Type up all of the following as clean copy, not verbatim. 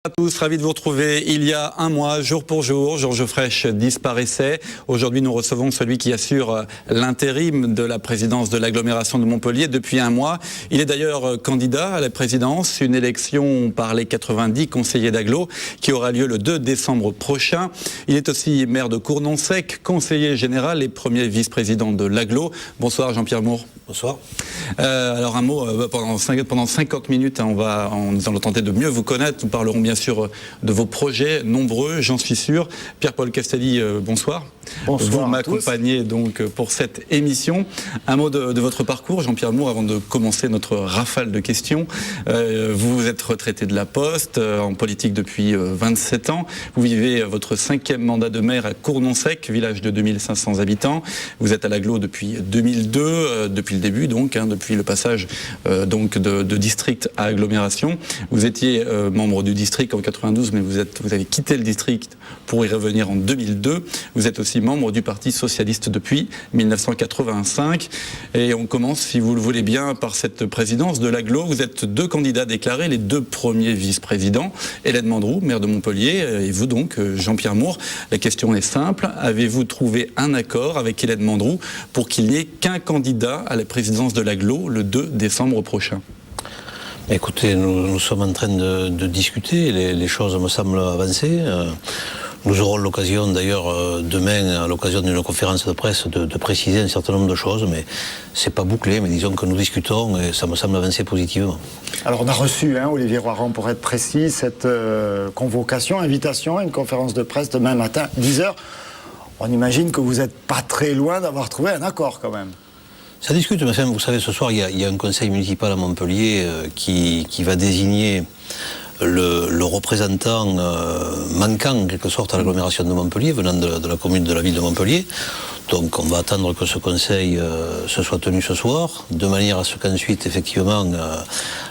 À tous, ravi de vous retrouver. Il y a un mois, jour pour jour, Georges Frêche disparaissait. Aujourd'hui, nous recevons celui qui assure l'intérim de la présidence de l'agglomération de Montpellier depuis un mois. Il est d'ailleurs candidat à la présidence, une élection par les 90 conseillers d'agglo qui aura lieu le 2 décembre prochain. Il est aussi maire de Cournon-Sec, conseiller général et premier vice-président de l'agglo. Bonsoir Jean-Pierre Moore. Bonsoir. Alors un mot, pendant 50 minutes, nous allons tenter de mieux vous connaître. Nous parlerons bien sûr de vos projets, nombreux, j'en suis sûr. Pierre-Paul Castelli, bonsoir. Bonsoir. Vous m'accompagnez donc pour cette émission. Un mot de votre parcours, Jean-Pierre Moore, avant de commencer notre rafale de questions. Vous êtes retraité de la Poste, en politique depuis 27 ans. Vous vivez votre 5e mandat de maire à Cournon-Sec, village de 2500 habitants. Vous êtes à l'agglo depuis 2002, depuis le début donc, depuis le passage donc de district à agglomération. Vous étiez membre du district en 92, mais vous avez quitté le district pour y revenir en 2002. Vous êtes aussi membre du Parti Socialiste depuis 1985. Et on commence, si vous le voulez bien, par cette présidence de l'agglo. Vous êtes 2 candidats déclarés, les 2 premiers vice-présidents. Hélène Mandroux, maire de Montpellier, et vous donc, Jean-Pierre Moore. La question est simple. Avez-vous trouvé un accord avec Hélène Mandroux pour qu'il n'y ait qu'un candidat à la présidence de l'agglo le 2 décembre prochain? Écoutez, nous sommes en train de discuter. Les choses me semblent avancer. Nous aurons l'occasion d'ailleurs demain, à l'occasion d'une conférence de presse, de préciser un certain nombre de choses, mais c'est pas bouclé, mais disons que nous discutons et ça me semble avancer positivement. Alors on a reçu, Olivier Roiran, pour être précis, cette convocation, invitation à une conférence de presse demain matin, 10h. On imagine que vous n'êtes pas très loin d'avoir trouvé un accord quand même. Ça discute, mais vous savez, ce soir, il y a un conseil municipal à Montpellier qui va désigner le représentant manquant, en quelque sorte, à l'agglomération de Montpellier, venant de la commune de la ville de Montpellier. Donc on va attendre que ce conseil se soit tenu ce soir, de manière à ce qu'ensuite, effectivement,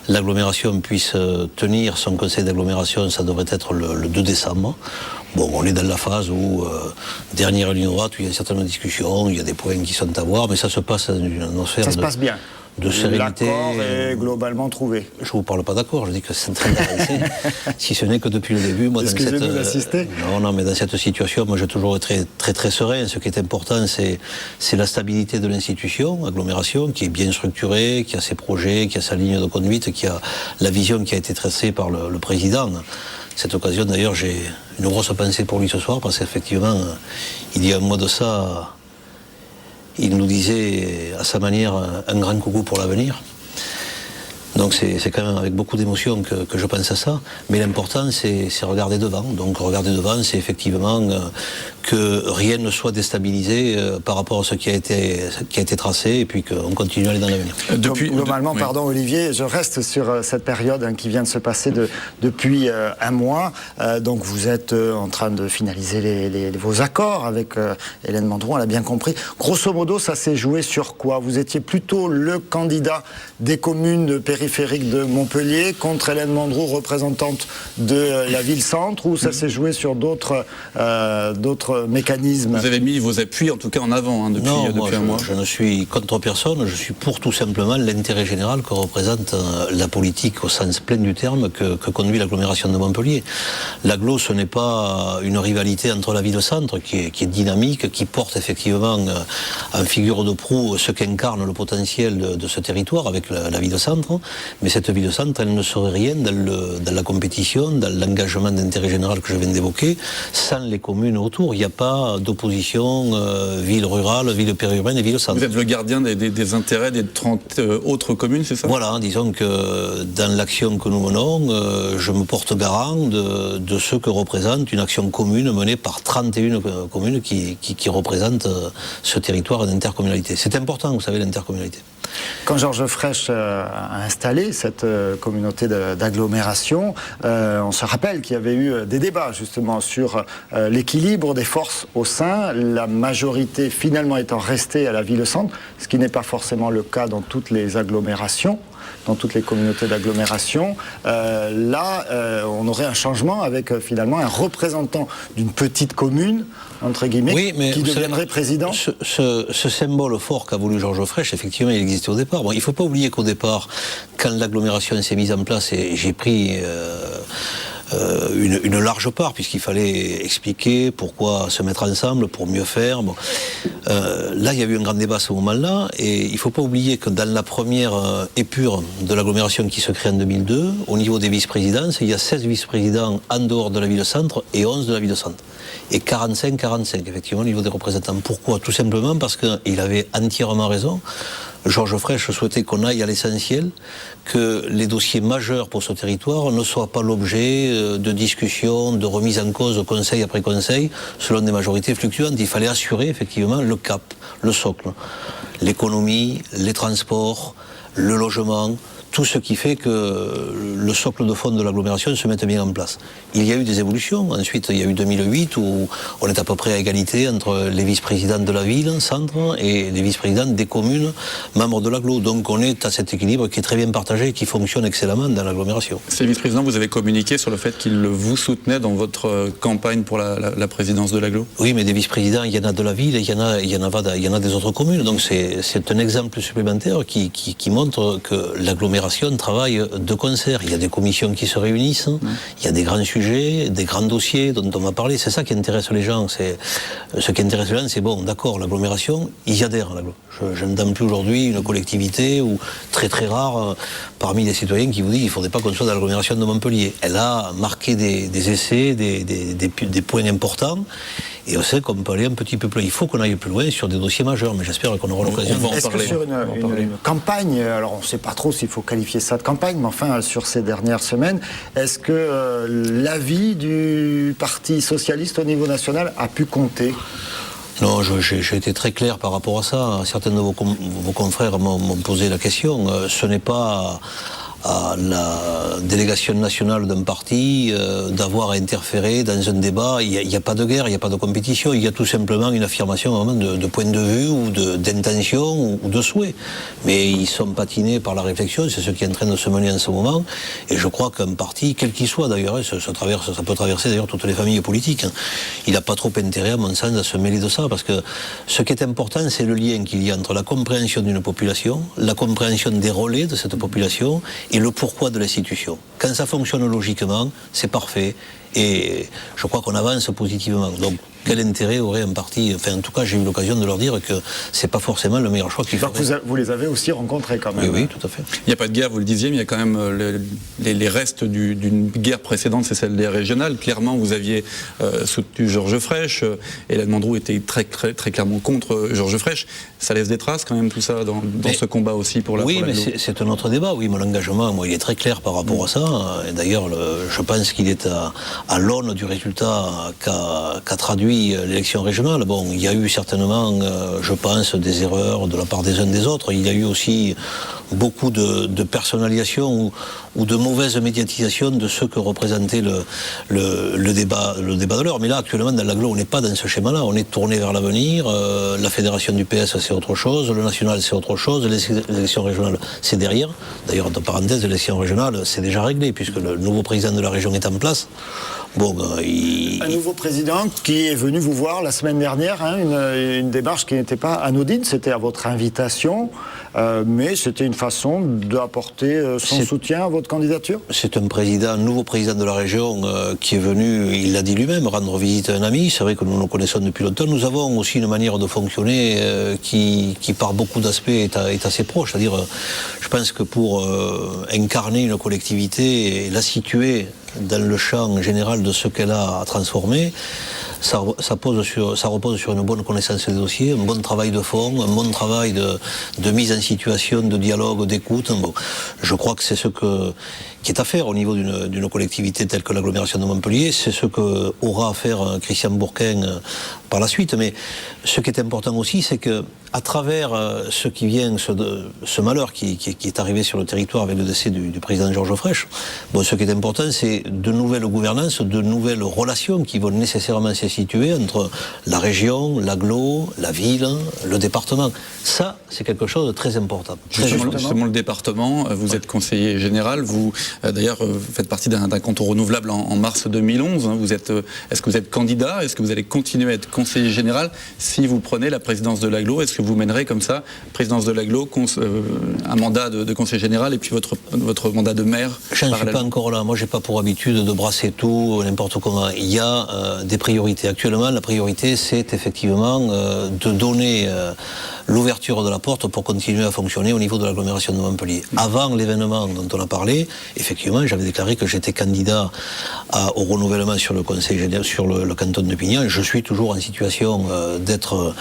l'agglomération puisse tenir son conseil d'agglomération. Ça devrait être le 2 décembre. Bon, on est dans la phase où, dernière ligne droite, où il y a certaines discussions, il y a des points qui sont à voir, mais ça se passe dans une atmosphère ça se passe bien. De sérénité. L'accord est globalement trouvé. Je ne vous parle pas d'accord, je dis que c'est en train d'avancer, si ce n'est que depuis le début. Moi, excusez-nous d'assister. Non, mais dans cette situation, moi j'ai toujours été très serein. Ce qui est important, c'est la stabilité de l'institution, agglomération, qui est bien structurée, qui a ses projets, qui a sa ligne de conduite, qui a la vision qui a été tracée par le président. Cette occasion, d'ailleurs, j'ai une grosse pensée pour lui ce soir, parce qu'effectivement, il y a un mois de ça, il nous disait à sa manière un grand coucou pour l'avenir. Donc c'est quand même avec beaucoup d'émotion que je pense à ça. Mais l'important, c'est regarder devant. Donc regarder devant, c'est effectivement que rien ne soit déstabilisé par rapport à ce qui a été tracé, et puis qu'on continue à aller dans l'avenir. Globalement, pardon Olivier, je reste sur cette période qui vient de se passer depuis un mois. Donc vous êtes en train de finaliser vos accords avec Hélène Mandroux, on l'a bien compris. Grosso modo, ça s'est joué sur quoi? Vous étiez plutôt le candidat des communes périphériques de Montpellier contre Hélène Mandroux, représentante de la ville-centre, ou ça s'est joué sur d'autres mécanismes? Vous avez mis vos appuis en tout cas en avant depuis un mois. Je ne suis contre personne, je suis pour tout simplement l'intérêt général que représente la politique au sens plein du terme que conduit l'agglomération de Montpellier. L'agglo, ce n'est pas une rivalité entre la ville-centre qui est dynamique, qui porte effectivement en figure de proue ce qu'incarne le potentiel de ce territoire avec la ville-centre, mais cette ville-centre, elle ne serait rien dans la compétition, dans l'engagement d'intérêt général que je viens d'évoquer, sans les communes autour. Il n'y a pas d'opposition ville rurale, ville périurbaine et ville-centre. Vous êtes le gardien des intérêts des 30 autres communes, c'est ça? Voilà, disons que dans l'action que nous menons, je me porte garant de ce que représente une action commune menée par 31 communes qui représentent ce territoire d'intercommunalité. C'est important, vous savez, l'intercommunalité. Quand Georges Frêche a installé cette communauté d'agglomération, on se rappelle qu'il y avait eu des débats justement sur l'équilibre des forces au sein, la majorité finalement étant restée à la ville-centre, ce qui n'est pas forcément le cas dans toutes les agglomérations. Dans toutes les communautés d'agglomération, on aurait un changement avec finalement un représentant d'une petite commune, entre guillemets, qui deviendrait président. Ce symbole fort qu'a voulu Georges Frêche, effectivement, il existait au départ. Bon, il ne faut pas oublier qu'au départ, quand l'agglomération s'est mise en place, et j'ai pris une large part, puisqu'il fallait expliquer pourquoi se mettre ensemble, pour mieux faire. Bon. Là, il y a eu un grand débat à ce moment-là, et il ne faut pas oublier que dans la première épure de l'agglomération qui se crée en 2002, au niveau des vice-présidences, il y a 16 vice-présidents en dehors de la ville-centre et 11 de la ville-centre. Et 45, effectivement, au niveau des représentants. Pourquoi? Tout simplement parce qu'il avait entièrement raison. Georges Frêche souhaitait qu'on aille à l'essentiel, que les dossiers majeurs pour ce territoire ne soient pas l'objet de discussions, de remise en cause conseil après conseil, selon des majorités fluctuantes. Il fallait assurer effectivement le cap, le socle, l'économie, les transports, le logement, tout ce qui fait que le socle de fond de l'agglomération se mette bien en place. Il y a eu des évolutions. Ensuite, il y a eu 2008 où on est à peu près à égalité entre les vice-présidents de la ville, centre, et les vice-présidents des communes, membres de l'agglo. Donc on est à cet équilibre qui est très bien partagé et qui fonctionne excellemment dans l'agglomération. Ces vice-présidents, vous avez communiqué sur le fait qu'ils vous soutenaient dans votre campagne pour la présidence de l'agglo? Oui, mais des vice-présidents, il y en a de la ville et il y en a des autres communes. Donc c'est un exemple supplémentaire qui montre que l'agglomération travaille de concert. Il y a des commissions qui se réunissent, il y a des grands sujets, des grands dossiers dont on va parler. C'est ça qui intéresse les gens. Ce qui intéresse les gens, c'est bon, d'accord, l'agglomération, ils y adhèrent à l'agglo. Je n'entends plus aujourd'hui une collectivité ou très très rare parmi les citoyens qui vous dit qu'il ne faudrait pas qu'on soit dans l'agglomération de Montpellier. Elle a marqué des essais, des points importants. Et on sait qu'on peut aller un petit peu plus loin. Il faut qu'on aille plus loin sur des dossiers majeurs, mais j'espère qu'on aura l'occasion d'en parler. Est-ce que sur une campagne, alors on ne sait pas trop s'il faut qualifier ça de campagne, mais enfin sur ces dernières semaines, est-ce que l'avis du Parti socialiste au niveau national a pu compter ? Non, j'ai été très clair par rapport à ça. Certains de vos confrères m'ont posé la question. Ce n'est pas à la délégation nationale d'un parti d'avoir interféré dans un débat. Il n'y a pas de guerre, il n'y a pas de compétition, il y a tout simplement une affirmation de point de vue ou d'intention ou de souhait. Mais ils sont patinés par la réflexion, c'est ce qui est en train de se mener en ce moment. Et je crois qu'un parti, quel qu'il soit d'ailleurs, ça peut traverser d'ailleurs toutes les familles politiques, il n'a pas trop intérêt, à mon sens, à se mêler de ça, parce que ce qui est important, c'est le lien qu'il y a entre la compréhension d'une population, la compréhension des relais de cette population, et le pourquoi de l'institution. Quand ça fonctionne logiquement, c'est parfait. Et je crois qu'on avance positivement. Donc, quel intérêt aurait un parti... Enfin, en tout cas, j'ai eu l'occasion de leur dire que c'est pas forcément le meilleur choix qu'il faudrait. Donc, vous les avez aussi rencontrés quand même. Oui, tout à fait. Il n'y a pas de guerre, vous le disiez, mais il y a quand même les restes d'une guerre précédente, c'est celle des régionales. Clairement, vous aviez soutenu Georges Frêche. Hélène Mandroux était très clairement contre Georges Frêche. Ça laisse des traces quand même, tout ça, dans ce combat aussi pour la Oui, mais c'est un autre débat. Oui, mon engagement, moi, il est très clair par rapport à ça. Et d'ailleurs, je pense qu'il est à l'aune du résultat qu'a traduit l'élection régionale. Bon, il y a eu certainement, je pense, des erreurs de la part des uns des autres. Il y a eu aussi beaucoup de personnalisation ou de mauvaise médiatisation de ce que représentait le débat de l'heure. Mais là, actuellement, dans l'agglo, on n'est pas dans ce schéma-là. On est tourné vers l'avenir. La fédération du PS, c'est autre chose. Le national, c'est autre chose. L'élection régionale, c'est derrière. D'ailleurs, entre parenthèses, l'élection régionale, c'est déjà réglé, puisque le nouveau président de la région est en place. Bon, un nouveau président qui est venu vous voir la semaine dernière, hein, une démarche qui n'était pas anodine, c'était à votre invitation, mais c'était une façon d'apporter son soutien à votre candidature. C'est un nouveau président de la région qui est venu, il l'a dit lui-même, rendre visite à un ami. C'est vrai que nous nous connaissons depuis longtemps. Nous avons aussi une manière de fonctionner qui par beaucoup d'aspects est assez proche. C'est-à-dire, je pense que pour incarner une collectivité et la situer dans le champ général de ce qu'elle a à transformer, ça repose sur une bonne connaissance des dossiers, un bon travail de fond, un bon travail de mise en situation, de dialogue, d'écoute. Bon, je crois que c'est ce qui est à faire au niveau d'une collectivité telle que l'agglomération de Montpellier. C'est ce qu'aura à faire Christian Bourquin par la suite. Mais ce qui est important aussi, c'est que à travers ce qui vient, ce malheur qui est arrivé sur le territoire avec le décès du président Georges Frêche, bon, ce qui est important, c'est de nouvelles gouvernances, de nouvelles relations qui vont nécessairement se situer entre la région, l'agglo, la ville, le département. Ça, c'est quelque chose de très important. Justement, le département, vous êtes conseiller général, vous D'ailleurs, vous faites partie d'un canton renouvelable en mars 2011. Hein. Est-ce que vous êtes candidat? Est-ce que vous allez continuer à être conseiller général si vous prenez la présidence de l'Agglo? Est-ce que vous mènerez comme ça, présidence de l'Agglo, un mandat de conseiller général et puis votre mandat de maire? Je ne suis pas encore là. Moi, j'ai pas pour habitude de brasser tout, n'importe comment. Il y a des priorités. Actuellement, la priorité, c'est effectivement de donner l'ouverture de la porte pour continuer à fonctionner au niveau de l'agglomération de Montpellier. Avant l'événement dont on a parlé, effectivement, j'avais déclaré que j'étais candidat au renouvellement sur le conseil général, sur le canton de Pignan. Je suis toujours en situation d'être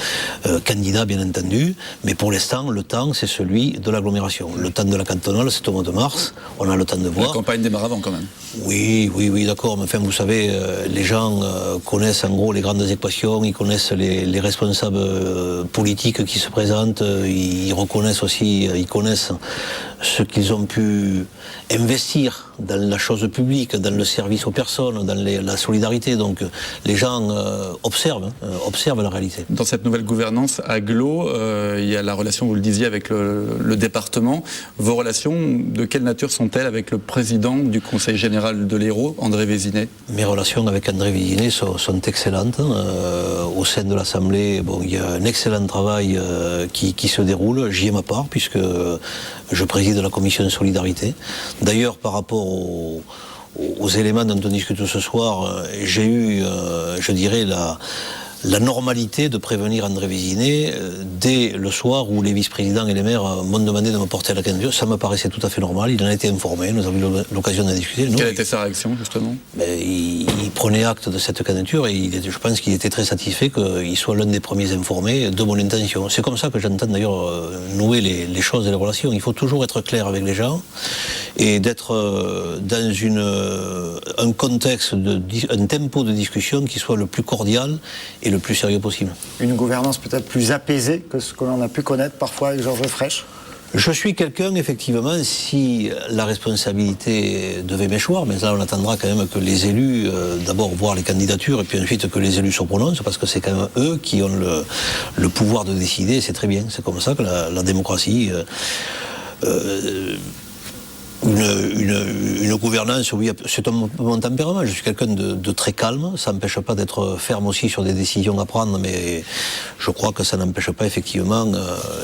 candidat, bien entendu, mais pour l'instant, le temps, c'est celui de l'agglomération. Le temps de la cantonale, c'est au mois de mars. On a le temps de voir. La campagne démarre avant, quand même. Oui, d'accord. Mais enfin, vous savez, les gens connaissent en gros les grandes équations, ils connaissent les responsables politiques qui se présentent, ils reconnaissent aussi, ils connaissent ce qu'ils ont pu investir dans la chose publique, dans le service aux personnes, dans la solidarité. Donc les gens observent la réalité. Dans cette nouvelle gouvernance Agglo, il y a la relation, vous le disiez, avec le département. Vos relations, de quelle nature sont-elles avec le président du conseil général de l'Hérault, André Vézinet? Mes relations avec André Vézinet sont excellentes. Au sein de l'Assemblée, il y a un excellent travail qui se déroule. J'y ai ma part, puisque je préside la commission solidarité. D'ailleurs, par rapport aux éléments dont on discute ce soir, j'ai eu, je dirais, la normalité de prévenir André Vézinet dès le soir où les vice-présidents et les maires m'ont demandé de me porter à la candidature. Ça me paraissait tout à fait normal, il en a été informé, nous avons eu l'occasion de discuter. Quelle était sa réaction, justement? Il prenait acte de cette candidature et je pense qu'il était très satisfait qu'il soit l'un des premiers informés de mon intention. C'est comme ça que j'entends d'ailleurs nouer les choses et les relations. Il faut toujours être clair avec les gens et d'être dans un contexte, un tempo de discussion qui soit le plus cordial et le plus sérieux possible. Une gouvernance peut-être plus apaisée que ce que l'on a pu connaître parfois avec Georges Frêche? Je suis quelqu'un, effectivement, si la responsabilité devait m'échoir, mais là on attendra quand même que les élus, d'abord voir les candidatures et puis ensuite que les élus se prononcent, parce que c'est quand même eux qui ont le pouvoir de décider, c'est très bien, c'est comme ça que la démocratie... Une gouvernance, oui, c'est mon tempérament. Je suis quelqu'un de très calme. Ça n'empêche pas d'être ferme aussi sur des décisions à prendre, mais je crois que ça n'empêche pas effectivement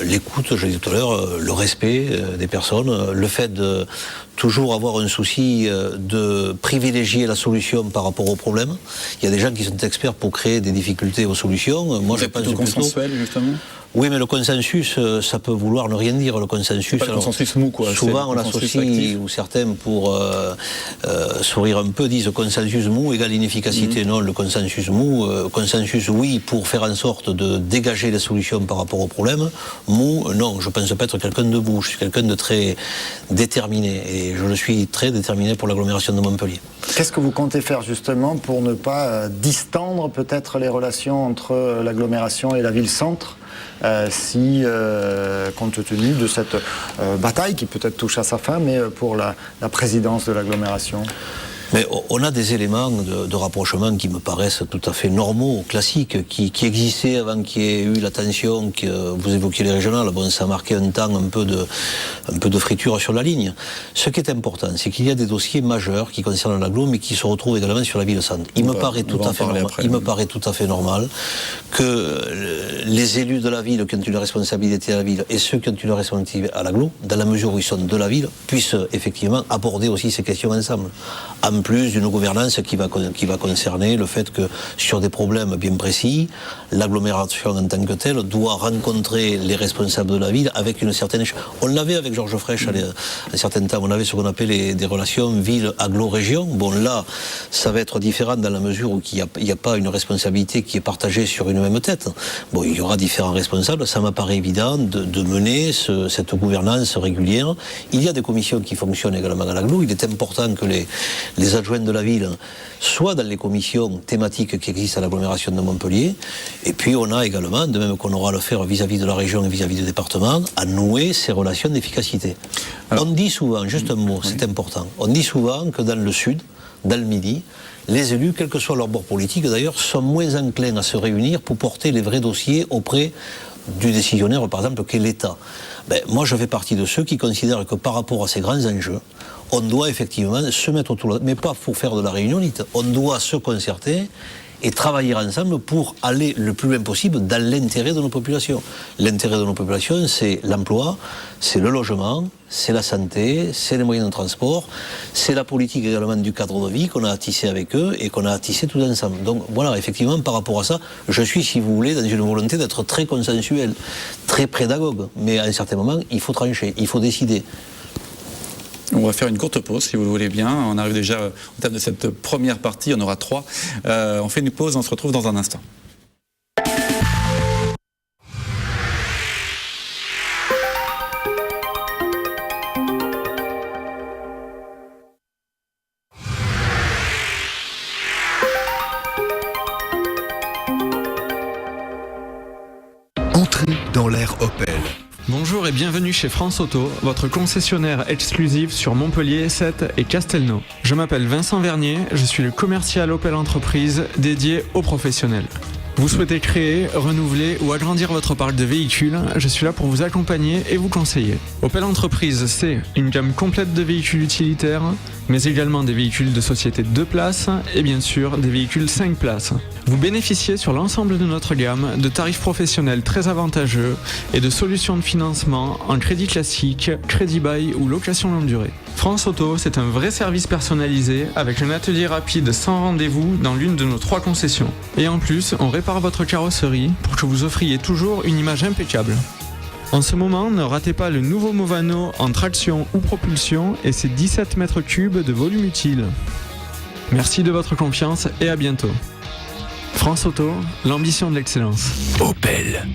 l'écoute, je l'ai dit tout à l'heure, le respect des personnes, le fait de toujours avoir un souci de privilégier la solution par rapport au problème. Il y a des gens qui sont experts pour créer des difficultés aux solutions. Moi, je pense plutôt consensuel, justement. Oui, mais le consensus, ça peut vouloir ne rien dire. Le consensus, c'est pas le consensus mou, quoi. Souvent, on associe, ou certains, pour sourire un peu, disent consensus mou égale inefficacité. Non, le consensus mou, consensus oui, pour faire en sorte de dégager les solutions par rapport au problème. Mou, non, je pense pas être quelqu'un de mou. Je suis quelqu'un de très déterminé. Et je le suis très déterminé pour l'agglomération de Montpellier. Qu'est-ce que vous comptez faire justement pour ne pas distendre peut-être les relations entre l'agglomération et la ville-centre, compte tenu de cette bataille qui peut-être touche à sa fin, mais pour la présidence de l'agglomération? Mais on a des éléments de rapprochement qui me paraissent tout à fait normaux, classiques, qui existaient avant qu'il y ait eu la tension que vous évoquiez les régionales. Bon, ça a marqué un temps un peu de friture sur la ligne. Ce qui est important, c'est qu'il y a des dossiers majeurs qui concernent l'agglo, mais qui se retrouvent également sur la ville-centre. Il me paraît tout à fait normal que les élus de la ville qui ont une responsabilité à la ville et ceux qui ont une responsabilité à l'agglo, dans la mesure où ils sont de la ville, puissent effectivement aborder aussi ces questions ensemble. En plus d'une gouvernance qui va concerner le fait que sur des problèmes bien précis, l'agglomération en tant que telle doit rencontrer les responsables de la ville avec une certaine échelle. On l'avait avec Georges Frêche à un certain temps, on avait ce qu'on appelait des relations ville-agglo-région. Bon, là, ça va être différent dans la mesure où il n'y a pas une responsabilité qui est partagée sur une même tête. Bon, il y aura différents responsables, ça m'apparaît évident de mener cette gouvernance régulière. Il y a des commissions qui fonctionnent également à l'agglo. Il est important que les adjoints de la ville soient dans les commissions thématiques qui existent à l'agglomération de Montpellier. Et puis on a également, de même qu'on aura à le faire vis-à-vis de la région et vis-à-vis du département, à nouer ces relations d'efficacité. On dit souvent, juste un mot, c'est important, on dit souvent que dans le sud, dans le midi, les élus, quel que soit leur bord politique d'ailleurs, sont moins enclins à se réunir pour porter les vrais dossiers auprès du décisionnaire, par exemple, qu'est l'État. Moi, je fais partie de ceux qui considèrent que par rapport à ces grands enjeux, on doit effectivement se mettre autour de la table, mais pas pour faire de la réunionnite. On doit se concerter et travailler ensemble pour aller le plus loin possible dans l'intérêt de nos populations. L'intérêt de nos populations, c'est l'emploi, c'est le logement, c'est la santé, c'est les moyens de transport, c'est la politique également du cadre de vie qu'on a tissé avec eux et qu'on a tissé tous ensemble. Donc voilà, effectivement, par rapport à ça, je suis, si vous voulez, dans une volonté d'être très consensuel, très pédagogue. Mais à un certain moment, il faut trancher, il faut décider. On va faire une courte pause, si vous le voulez bien. On arrive déjà au terme de cette première partie, il y en aura 3. On fait une pause, on se retrouve dans un instant. Entrez dans l'ère Opel. Bonjour et bienvenue chez France Auto, votre concessionnaire exclusif sur Montpellier, Sète et Castelnau. Je m'appelle Vincent Vernier, je suis le commercial Opel Entreprise dédié aux professionnels. Vous souhaitez créer, renouveler ou agrandir votre parc de véhicules, je suis là pour vous accompagner et vous conseiller. Opel Entreprise, c'est une gamme complète de véhicules utilitaires, mais également des véhicules de société 2 places et bien sûr des véhicules 5 places. Vous bénéficiez sur l'ensemble de notre gamme de tarifs professionnels très avantageux et de solutions de financement en crédit classique, crédit bail ou location longue durée. France Auto, c'est un vrai service personnalisé avec un atelier rapide sans rendez-vous dans l'une de nos 3 concessions. Et en plus, on répare votre carrosserie pour que vous offriez toujours une image impeccable. En ce moment, ne ratez pas le nouveau Movano en traction ou propulsion et ses 17 mètres cubes de volume utile. Merci de votre confiance et à bientôt. France Auto, l'ambition de l'excellence. Opel.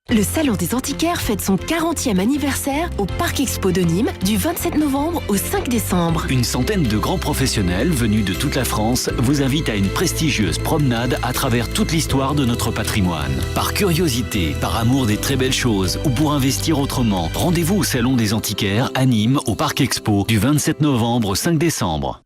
Le Salon des Antiquaires fête son 40e anniversaire au Parc Expo de Nîmes du 27 novembre au 5 décembre. Une centaine de grands professionnels venus de toute la France vous invitent à une prestigieuse promenade à travers toute l'histoire de notre patrimoine. Par curiosité, par amour des très belles choses ou pour investir autrement, rendez-vous au Salon des Antiquaires à Nîmes au Parc Expo du 27 novembre au 5 décembre.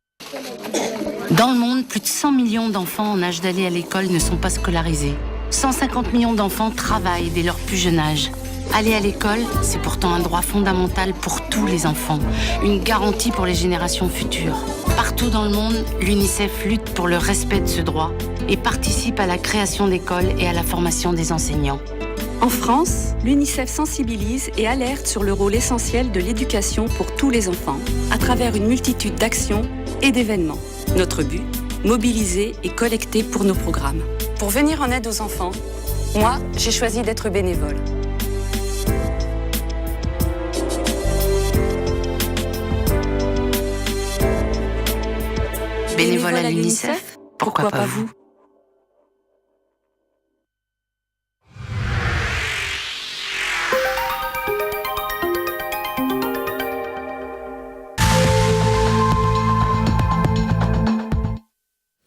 Dans le monde, plus de 100 millions d'enfants en âge d'aller à l'école ne sont pas scolarisés. 150 millions d'enfants travaillent dès leur plus jeune âge. Aller à l'école, c'est pourtant un droit fondamental pour tous les enfants, une garantie pour les générations futures. Partout dans le monde, l'UNICEF lutte pour le respect de ce droit et participe à la création d'écoles et à la formation des enseignants. En France, l'UNICEF sensibilise et alerte sur le rôle essentiel de l'éducation pour tous les enfants, à travers une multitude d'actions et d'événements. Notre but, mobiliser et collecter pour nos programmes. Pour venir en aide aux enfants, moi, j'ai choisi d'être bénévole. Bénévole à l'UNICEF, pourquoi pas vous ?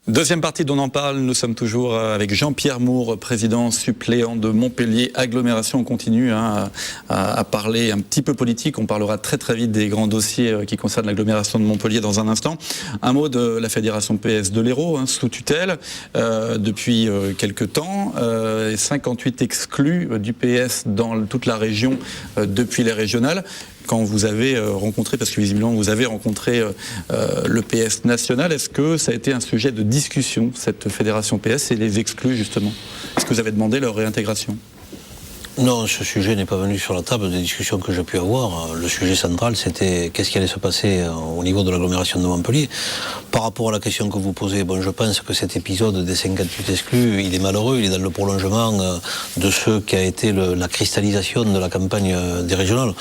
Deuxième partie dont on en parle, nous sommes toujours avec Jean-Pierre Moure, président suppléant de Montpellier Agglomération. On continue à parler un petit peu politique, on parlera très très vite des grands dossiers qui concernent l'agglomération de Montpellier dans un instant. Un mot de la fédération PS de l'Hérault, sous tutelle depuis quelques temps, 58 exclus du PS dans toute la région depuis les régionales. Quand vous avez rencontré, parce que visiblement vous avez rencontré le PS national, est-ce que ça a été un sujet de discussion, cette fédération PS et les exclus justement? Est-ce que vous avez demandé leur réintégration? Non, ce sujet n'est pas venu sur la table des discussions que j'ai pu avoir. Le sujet central, c'était qu'est-ce qui allait se passer au niveau de l'agglomération de Montpellier. Par rapport à la question que vous posez, bon, je pense que cet épisode des 58 exclus, il est malheureux, il est dans le prolongement de ce qui a été la cristallisation de la campagne des régionales.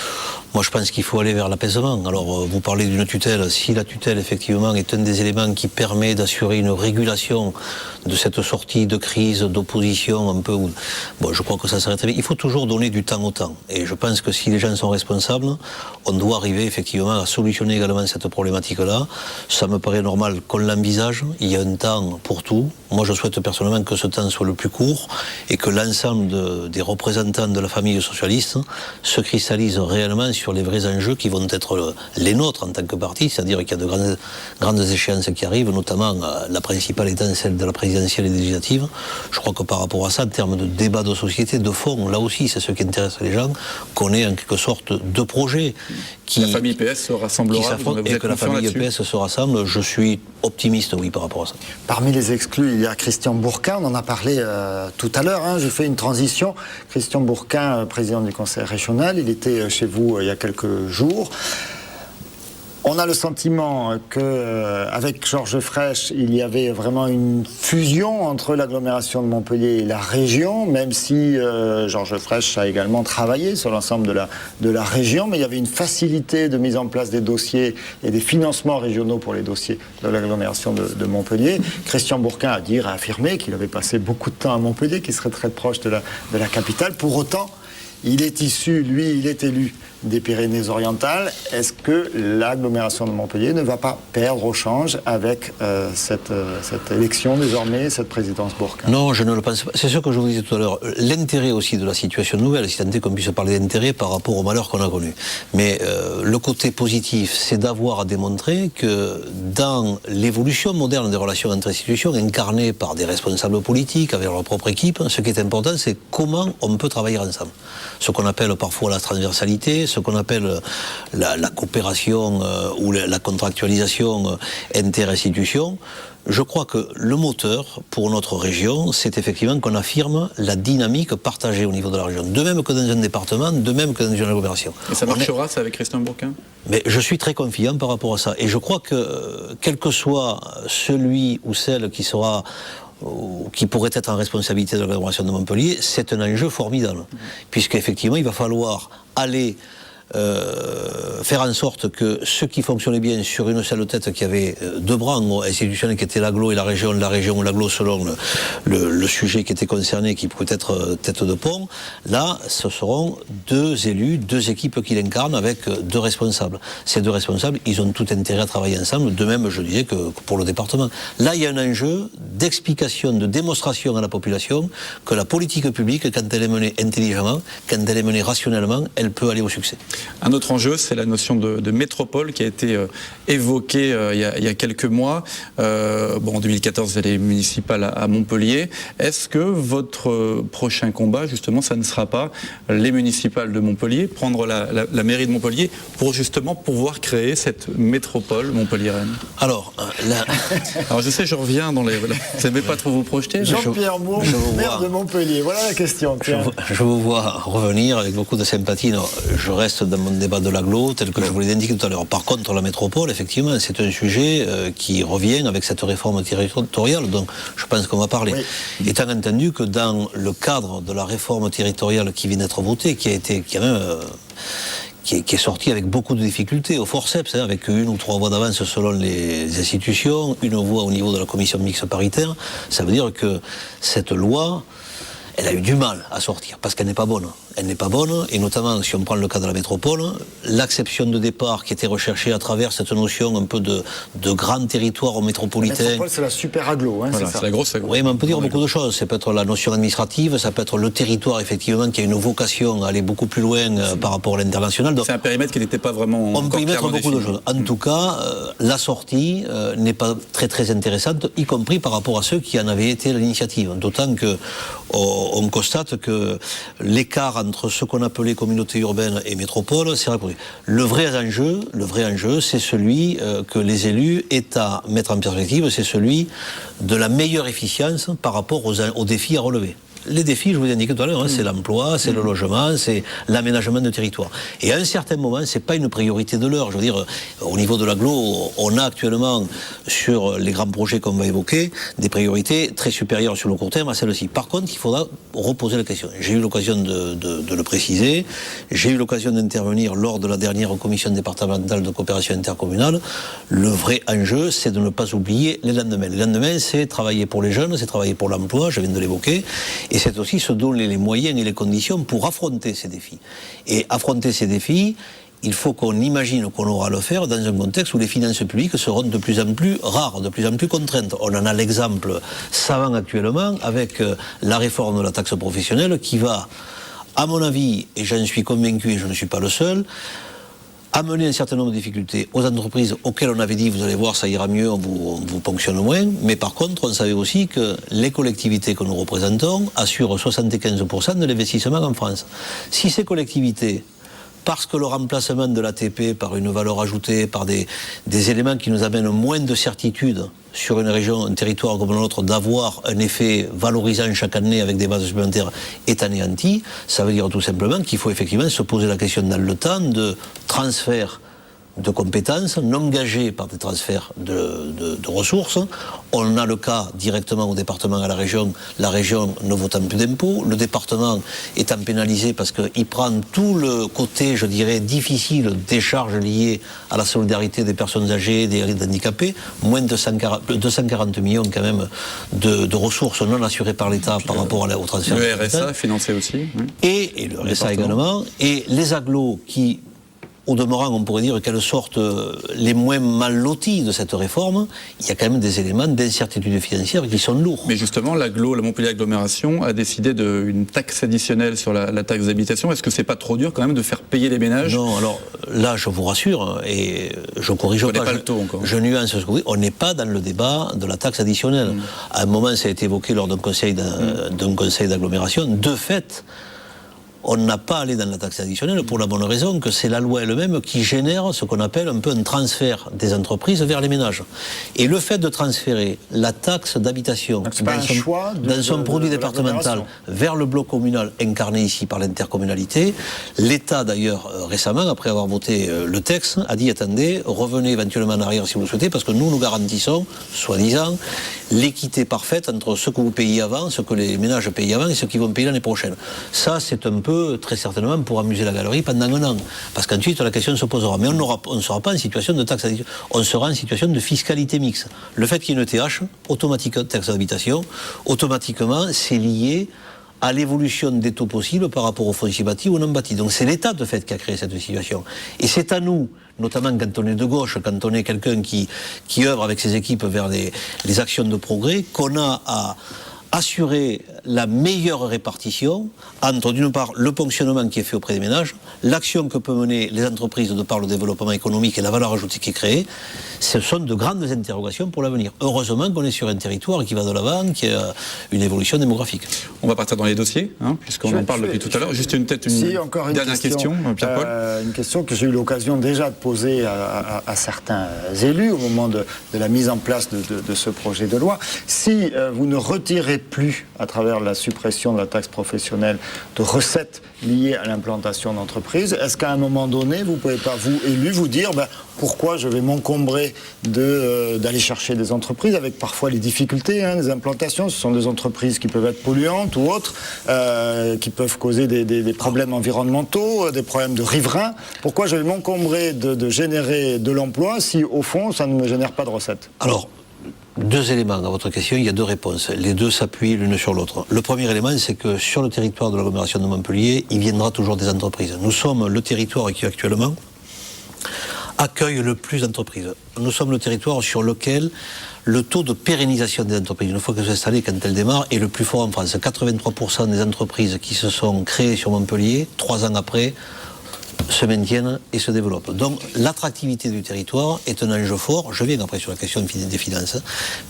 Moi, je pense qu'il faut aller vers l'apaisement. Alors, vous parlez d'une tutelle. Si la tutelle, effectivement, est un des éléments qui permet d'assurer une régulation de cette sortie de crise, d'opposition un peu... Bon, je crois que ça serait très bien. Il faut toujours donner du temps au temps. Et je pense que si les gens sont responsables, on doit arriver, effectivement, à solutionner également cette problématique-là. Ça me paraît normal qu'on l'envisage. Il y a un temps pour tout. Moi, je souhaite personnellement que ce temps soit le plus court et que l'ensemble des représentants de la famille socialiste se cristallisent réellement sur les vrais enjeux qui vont être les nôtres en tant que parti, c'est-à-dire qu'il y a de grandes échéances qui arrivent, notamment la principale étant celle de la présidentielle et législative. Je crois que par rapport à ça, en termes de débat de société, de fond, là aussi, c'est ce qui intéresse les gens, qu'on ait en quelque sorte deux projets la famille PS se rassemblera, et que la famille PS se rassemble. Je suis optimiste, oui, par rapport à ça. Parmi les exclus, il y a Christian Bourquin, on en a parlé tout à l'heure, je fais une transition. Christian Bourquin, président du conseil régional, il était chez vous il y a quelques jours. On a le sentiment qu'avec Georges Frêche, il y avait vraiment une fusion entre l'agglomération de Montpellier et la région, même si Georges Frêche a également travaillé sur l'ensemble de la région, mais il y avait une facilité de mise en place des dossiers et des financements régionaux pour les dossiers de l'agglomération de Montpellier. Christian Bourquin a affirmé qu'il avait passé beaucoup de temps à Montpellier, qu'il serait très proche de la capitale. Pour autant, il est élu des Pyrénées-Orientales. Est-ce que l'agglomération de Montpellier ne va pas perdre au change avec cette élection désormais, cette présidence Bourquin? Non, je ne le pense pas. C'est ce que je vous disais tout à l'heure. L'intérêt aussi de la situation nouvelle, si tant est qu'on puisse parler d'intérêt par rapport au malheur qu'on a connu. Mais le côté positif, c'est d'avoir à démontrer que dans l'évolution moderne des relations entre institutions, incarnées par des responsables politiques, avec leur propre équipe, ce qui est important, c'est comment on peut travailler ensemble. Ce qu'on appelle parfois la transversalité, ce qu'on appelle la coopération ou la contractualisation inter-institutions. Je crois que le moteur pour notre région, c'est effectivement qu'on affirme la dynamique partagée au niveau de la région. De même que dans un département, de même que dans une agglomération. Et ça marchera, ça, avec Christian Bourquin? Mais je suis très confiant par rapport à ça. Et je crois que, quel que soit celui ou celle qui pourrait être en responsabilité de l'agglomération de Montpellier, c'est un enjeu formidable. Puisqu'effectivement, il va falloir aller faire en sorte que ce qui fonctionnait bien sur une seule tête, qui avait deux bras institutionnels qui étaient l'agglo et la région ou l'agglo selon le sujet qui était concerné, qui pouvait être tête de pont, là ce seront deux élus, deux équipes qui l'incarnent avec deux responsables. Ces deux responsables, ils ont tout intérêt à travailler ensemble, de même je disais que pour le département. Là il y a un enjeu d'explication, de démonstration à la population que la politique publique, quand elle est menée intelligemment, quand elle est menée rationnellement, elle peut aller au succès. Un autre enjeu, c'est la notion de métropole qui a été évoquée il y a quelques mois. En 2014, vous allez municipal à Montpellier. Est-ce que votre prochain combat, justement, ça ne sera pas les municipales de Montpellier, prendre la mairie de Montpellier pour justement pouvoir créer cette métropole montpelliéraine? Alors, je sais, je reviens dans les... Vous n'aimez pas trop vous projeter? Jean-Pierre Mour, maire de Montpellier. Voilà la question. Je vous vois revenir avec beaucoup de sympathie. Non, je reste dans mon débat de l'agglo, tel que je vous l'ai indiqué tout à l'heure. Par contre, la métropole, effectivement, c'est un sujet qui revient avec cette réforme territoriale, donc je pense qu'on va parler. Oui. Étant entendu que dans le cadre de la réforme territoriale qui vient d'être votée, qui est sorti avec beaucoup de difficultés au forceps, avec 1 ou 3 voix d'avance selon les institutions, 1 voix au niveau de la commission mixte paritaire, ça veut dire que cette loi, elle a eu du mal à sortir, parce qu'elle n'est pas bonne. Elle n'est pas bonne, et notamment, si on prend le cas de la métropole, l'acception de départ qui était recherchée à travers cette notion un peu de grand territoire métropolitain. La métropole, c'est la super agglo, voilà, c'est ça. C'est la grosse agglo. Oui, mais on peut dire beaucoup de choses. Ça peut être la notion administrative, ça peut être le territoire, effectivement, qui a une vocation à aller beaucoup plus loin par rapport à l'international. C'est un périmètre qui n'était pas vraiment... On peut y mettre beaucoup de choses. En tout cas, la sortie n'est pas très très intéressante, y compris par rapport à ceux qui en avaient été à l'initiative. D'autant que on constate que l'écart entre ce qu'on appelait communauté urbaine et métropole, c'est répondu. Le vrai enjeu, c'est celui que les élus aient à mettre en perspective, c'est celui de la meilleure efficience par rapport aux défis à relever. Les défis, je vous ai indiqué tout à l'heure, c'est l'emploi, c'est le logement, c'est l'aménagement de territoire. Et à un certain moment, c'est pas une priorité de l'heure. Je veux dire, au niveau de l'agglo, on a actuellement, sur les grands projets qu'on va évoquer, des priorités très supérieures sur le court terme à celles-ci. Par contre, il faudra reposer la question. J'ai eu l'occasion de le préciser. J'ai eu l'occasion d'intervenir lors de la dernière commission départementale de coopération intercommunale. Le vrai enjeu, c'est de ne pas oublier les lendemains. Les lendemains, c'est travailler pour les jeunes, c'est travailler pour l'emploi, je viens de l'évoquer. Et c'est aussi se donner les moyens et les conditions pour affronter ces défis. Et affronter ces défis, il faut qu'on imagine qu'on aura à le faire dans un contexte où les finances publiques seront de plus en plus rares, de plus en plus contraintes. On en a l'exemple savant actuellement avec la réforme de la taxe professionnelle qui va, à mon avis, et j'en suis convaincu et je ne suis pas le seul, amener un certain nombre de difficultés aux entreprises auxquelles on avait dit, vous allez voir, ça ira mieux, on vous ponctionne moins. Mais par contre, on savait aussi que les collectivités que nous représentons assurent 75% de l'investissement en France. Si ces collectivités, parce que le remplacement de l'ATP par une valeur ajoutée, par des éléments qui nous amènent moins de certitude sur une région, un territoire comme le nôtre, d'avoir un effet valorisant chaque année avec des bases supplémentaires est anéanti, ça veut dire tout simplement qu'il faut effectivement se poser la question dans le temps de transfert de compétences non gagées par des transferts de ressources. On a le cas directement au département, à la région ne votant plus d'impôts, le département étant pénalisé parce qu'il prend tout le côté, je dirais, difficile des charges liées à la solidarité des personnes âgées, des handicapés, moins de 240 millions quand même de ressources non assurées par l'État par rapport au transfert. Le RSA financé aussi. Oui. Et le RSA également, et les agglos qui, au demeurant, on pourrait dire qu'elles sortent les moins mal lotis de cette réforme, il y a quand même des éléments d'incertitude financière qui sont lourds. Mais justement, la Montpellier Agglomération a décidé d'une taxe additionnelle sur la taxe d'habitation. Est-ce que c'est pas trop dur quand même de faire payer les ménages? Non, alors là, je vous rassure, et je corrige pas le taux encore. Je nuance ce que vous dites, on n'est pas dans le débat de la taxe additionnelle. À un moment, ça a été évoqué lors d'un conseil d'agglomération. De fait, on n'a pas allé dans la taxe additionnelle pour la bonne raison que c'est la loi elle-même qui génère ce qu'on appelle un peu un transfert des entreprises vers les ménages. Et le fait de transférer la taxe d'habitation dans son produit départemental vers le bloc communal incarné ici par l'intercommunalité, l'État d'ailleurs récemment, après avoir voté le texte, a dit attendez, revenez éventuellement en arrière si vous le souhaitez, parce que nous garantissons, soi-disant, l'équité parfaite entre ce que vous payez avant, ce que les ménages payent avant et ce qu'ils vont payer l'année prochaine. Ça, c'est un peu très certainement pour amuser la galerie pendant un an, parce qu'ensuite la question se posera. Mais on ne sera pas en situation de taxe d'habitation, on sera en situation de fiscalité mixte. Le fait qu'il y ait une TH, automatique taxe d'habitation, automatiquement c'est lié à l'évolution des taux possibles par rapport au foncier bâti ou non bâti. Donc c'est l'État de fait qui a créé cette situation. Et c'est à nous, notamment quand on est de gauche, quand on est quelqu'un qui œuvre avec ses équipes vers les actions de progrès, qu'on a à assurer la meilleure répartition entre, d'une part, le ponctionnement qui est fait auprès des ménages, l'action que peuvent mener les entreprises de par le développement économique et la valeur ajoutée qui est créée. Ce sont de grandes interrogations pour l'avenir. Heureusement qu'on est sur un territoire qui va de l'avant, qui a une évolution démographique. On va partir dans les dossiers, puisqu'on en parle depuis tout à l'heure. Juste une dernière question, Pierre-Paul. Une question que j'ai eu l'occasion déjà de poser à certains élus au moment de la mise en place de ce projet de loi. Si vous ne retirez plus, à travers la suppression de la taxe professionnelle, de recettes liées à l'implantation d'entreprises, est-ce qu'à un moment donné, vous ne pouvez pas, vous, élus, vous dire pourquoi je vais m'encombrer d'aller chercher des entreprises avec parfois les difficultés des implantations? Ce sont des entreprises qui peuvent être polluantes ou autres, qui peuvent causer des problèmes environnementaux, des problèmes de riverains. Pourquoi je vais m'encombrer de générer de l'emploi si, au fond, ça ne me génère pas de recettes? Alors, deux éléments à votre question, il y a deux réponses. Les deux s'appuient l'une sur l'autre. Le premier élément, c'est que sur le territoire de l'agglomération de Montpellier, il viendra toujours des entreprises. Nous sommes le territoire qui actuellement accueille le plus d'entreprises. Nous sommes le territoire sur lequel le taux de pérennisation des entreprises, une fois qu'elles sont installées, quand elles démarrent, est le plus fort en France. 83% des entreprises qui se sont créées sur Montpellier, 3 ans après, se maintiennent et se développent. Donc l'attractivité du territoire est un enjeu fort. Je viens après sur la question des finances.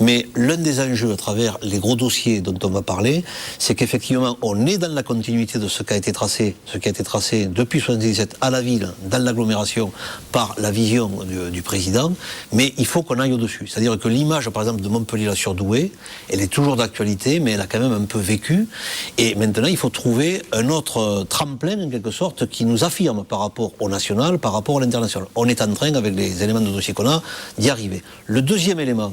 Mais l'un des enjeux à travers les gros dossiers dont on va parler, c'est qu'effectivement on est dans la continuité de ce qui a été tracé depuis 1977 à la ville, dans l'agglomération, par la vision du président, mais il faut qu'on aille au-dessus. C'est-à-dire que l'image, par exemple, de Montpellier-la-Surdouée, elle est toujours d'actualité, mais elle a quand même un peu vécu. Et maintenant, il faut trouver un autre tremplin, en quelque sorte, qui nous affirme par rapport au national, par rapport à l'international. On est en train, avec les éléments de dossier qu'on a, d'y arriver. Le deuxième élément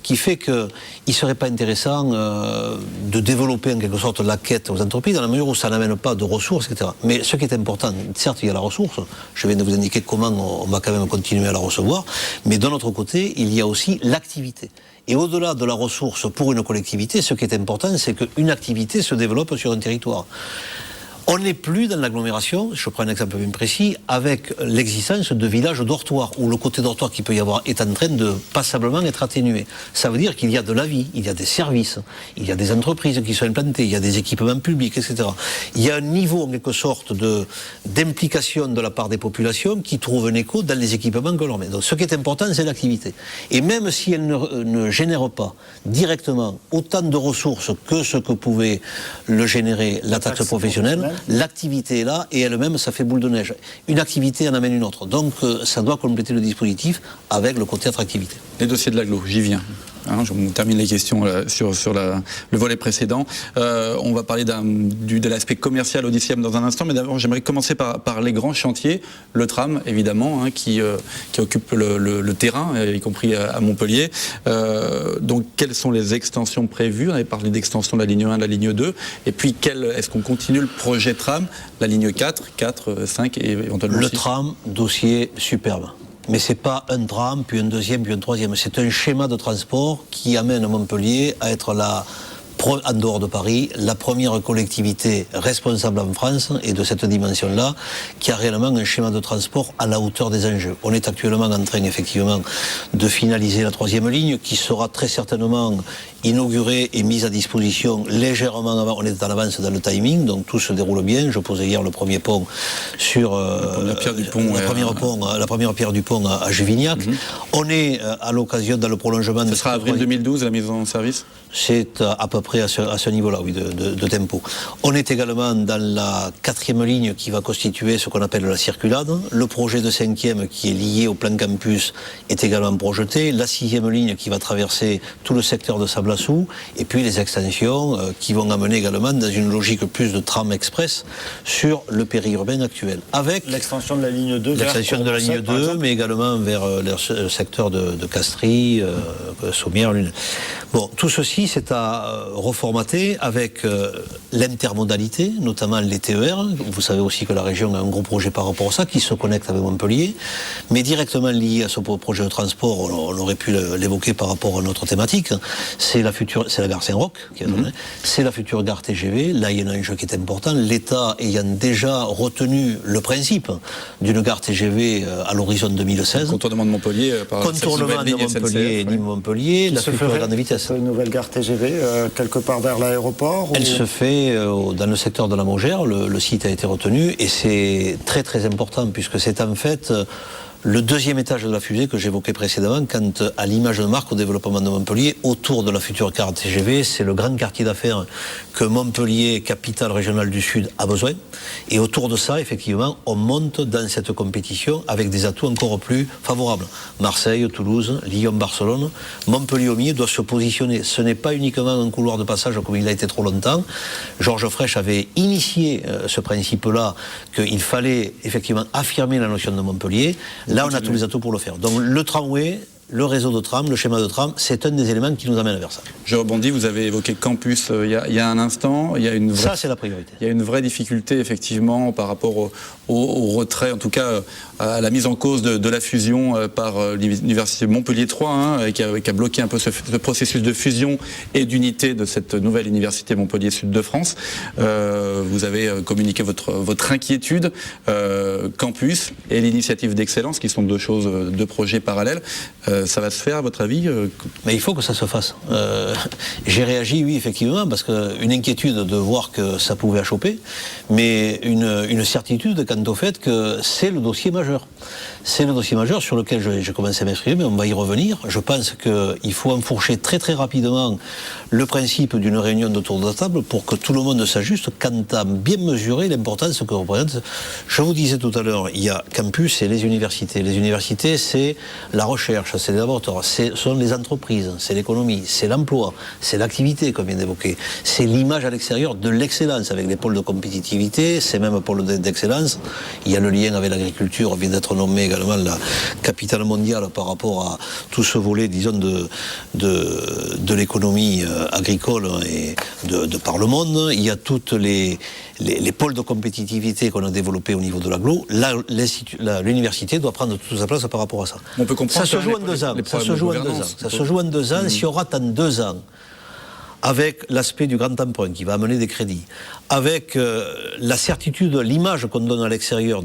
qui fait qu'il ne serait pas intéressant de développer en quelque sorte la quête aux entreprises, dans la mesure où ça n'amène pas de ressources, etc. Mais ce qui est important, certes, il y a la ressource, je viens de vous indiquer comment on va quand même continuer à la recevoir, mais d'un autre côté, il y a aussi l'activité. Et au-delà de la ressource pour une collectivité, ce qui est important, c'est qu'une activité se développe sur un territoire. On n'est plus dans l'agglomération, je prends un exemple bien précis, avec l'existence de villages dortoirs, où le côté dortoir qu'il peut y avoir est en train de passablement être atténué. Ça veut dire qu'il y a de la vie, il y a des services, il y a des entreprises qui sont implantées, il y a des équipements publics, etc. Il y a un niveau, en quelque sorte, d'implication de la part des populations qui trouve un écho dans les équipements que l'on met. Donc ce qui est important, c'est l'activité. Et même si elle ne génère pas directement autant de ressources que ce que pouvait le générer la taxe professionnelle, l'activité est là et elle-même, ça fait boule de neige. Une activité en amène une autre. Donc, ça doit compléter le dispositif avec le côté attractivité. Les dossiers de l'agglo, j'y viens. Je termine les questions sur le volet précédent. On va parler de l'aspect commercial au 10e dans un instant, mais d'abord j'aimerais commencer par les grands chantiers. Le tram, évidemment, qui occupe le terrain, y compris à Montpellier. Donc quelles sont les extensions prévues? On avait parlé d'extension de la ligne 1, de la ligne 2. Et puis est-ce qu'on continue le projet tram, la ligne 4, 5 et éventuellement le 6? Tram, dossier superbe. Mais ce n'est pas un tram, puis un deuxième, puis un troisième. C'est un schéma de transport qui amène Montpellier à être en dehors de Paris, la première collectivité responsable en France et de cette dimension-là, qui a réellement un schéma de transport à la hauteur des enjeux. On est actuellement en train, effectivement, de finaliser la 3e ligne, qui sera très certainement inaugurée et mise à disposition légèrement avant. On est en avance dans le timing, donc tout se déroule bien. Je posais hier le premier pont sur la première pierre du pont à Juvignac. On est à l'occasion, dans le prolongement... Ce sera avril 2012, la mise en service? C'est à peu près à ce niveau-là, oui, de tempo. On est également dans la 4e ligne qui va constituer ce qu'on appelle la circulade. Le projet de 5e qui est lié au plan campus est également projeté. La 6e ligne qui va traverser tout le secteur de Sablassou. Et puis les extensions qui vont amener également dans une logique plus de tram express sur le périurbain actuel. Avec l'extension de la ligne 2 l'extension de la ligne 2, mais également vers le secteur de Castries, Sommières, Lune. Bon, tout ceci, c'est à reformater avec l'intermodalité, notamment les TER. Vous savez aussi que la région a un gros projet par rapport à ça, qui se connecte avec Montpellier, mais directement lié à ce projet de transport, on aurait pu l'évoquer par rapport à notre thématique, c'est la gare Saint-Roch, c'est la future gare TGV. Là, il y a un enjeu qui est important. L'État ayant déjà retenu le principe d'une gare TGV à l'horizon 2016. Contournement de Montpellier, contournement de Montpellier, Nîmes-Montpellier, la future grande vitesse. Une nouvelle gare TGV, quelque part vers l'aéroport? Elle se fait dans le secteur de la Mongère, le site a été retenu, et c'est très très important, puisque c'est en fait le 2e étage de la fusée que j'évoquais précédemment, quant à l'image de marque au développement de Montpellier, autour de la future gare TGV, c'est le grand quartier d'affaires que Montpellier, capitale régionale du Sud, a besoin. Et autour de ça, effectivement, on monte dans cette compétition avec des atouts encore plus favorables. Marseille, Toulouse, Lyon, Barcelone. Montpellier au milieu doit se positionner. Ce n'est pas uniquement un couloir de passage comme il a été trop longtemps. Georges Frêche avait initié ce principe-là, qu'il fallait effectivement affirmer la notion de Montpellier. Là, on a tous les atouts pour le faire. Donc le tramway, le réseau de tram, le schéma de tram, c'est un des éléments qui nous amène vers ça. Je rebondis, vous avez évoqué campus il y a un instant. Ça, c'est la priorité. Il y a une vraie difficulté, effectivement, par rapport au retrait, en tout cas à la mise en cause de la fusion par l'université Montpellier 3, qui a bloqué un peu ce processus de fusion et d'unité de cette nouvelle université Montpellier Sud de France. Vous avez communiqué votre inquiétude, campus et l'initiative d'excellence, qui sont deux projets parallèles. Ça va se faire, à votre avis? Mais il faut que ça se fasse. J'ai réagi, oui, effectivement, parce qu'une inquiétude de voir que ça pouvait achoper, mais une certitude quant au fait que c'est le dossier majeur. C'est le dossier majeur sur lequel j'ai commencé à m'exprimer, mais on va y revenir. Je pense qu'il faut enfourcher très très rapidement le principe d'une réunion d'autour de la table pour que tout le monde s'ajuste quant à bien mesurer l'importance que représente. Je vous disais tout à l'heure, il y a campus et les universités. Les universités, c'est la recherche, c'est les laboratoires, ce sont les entreprises, c'est l'économie, c'est l'emploi, c'est l'activité qu'on vient d'évoquer, c'est l'image à l'extérieur de l'excellence avec les pôles de compétitivité, ces mêmes pôles d'excellence. Il y a le lien avec l'agriculture, vient d'être nommé également la capitale mondiale par rapport à tout ce volet, disons, de l'économie agricole et de par le monde. Il y a toutes les pôles de compétitivité qu'on a développés au niveau de l'agglo. L'université doit prendre toute sa place par rapport à ça. On peut comprendre ça se joue en 2 ans. Ça se joue en 2 ans. Ça se joue en 2 ans. Si on rate en 2 ans avec l'aspect du grand emprunt qui va amener des crédits, avec la certitude, l'image qu'on donne à l'extérieur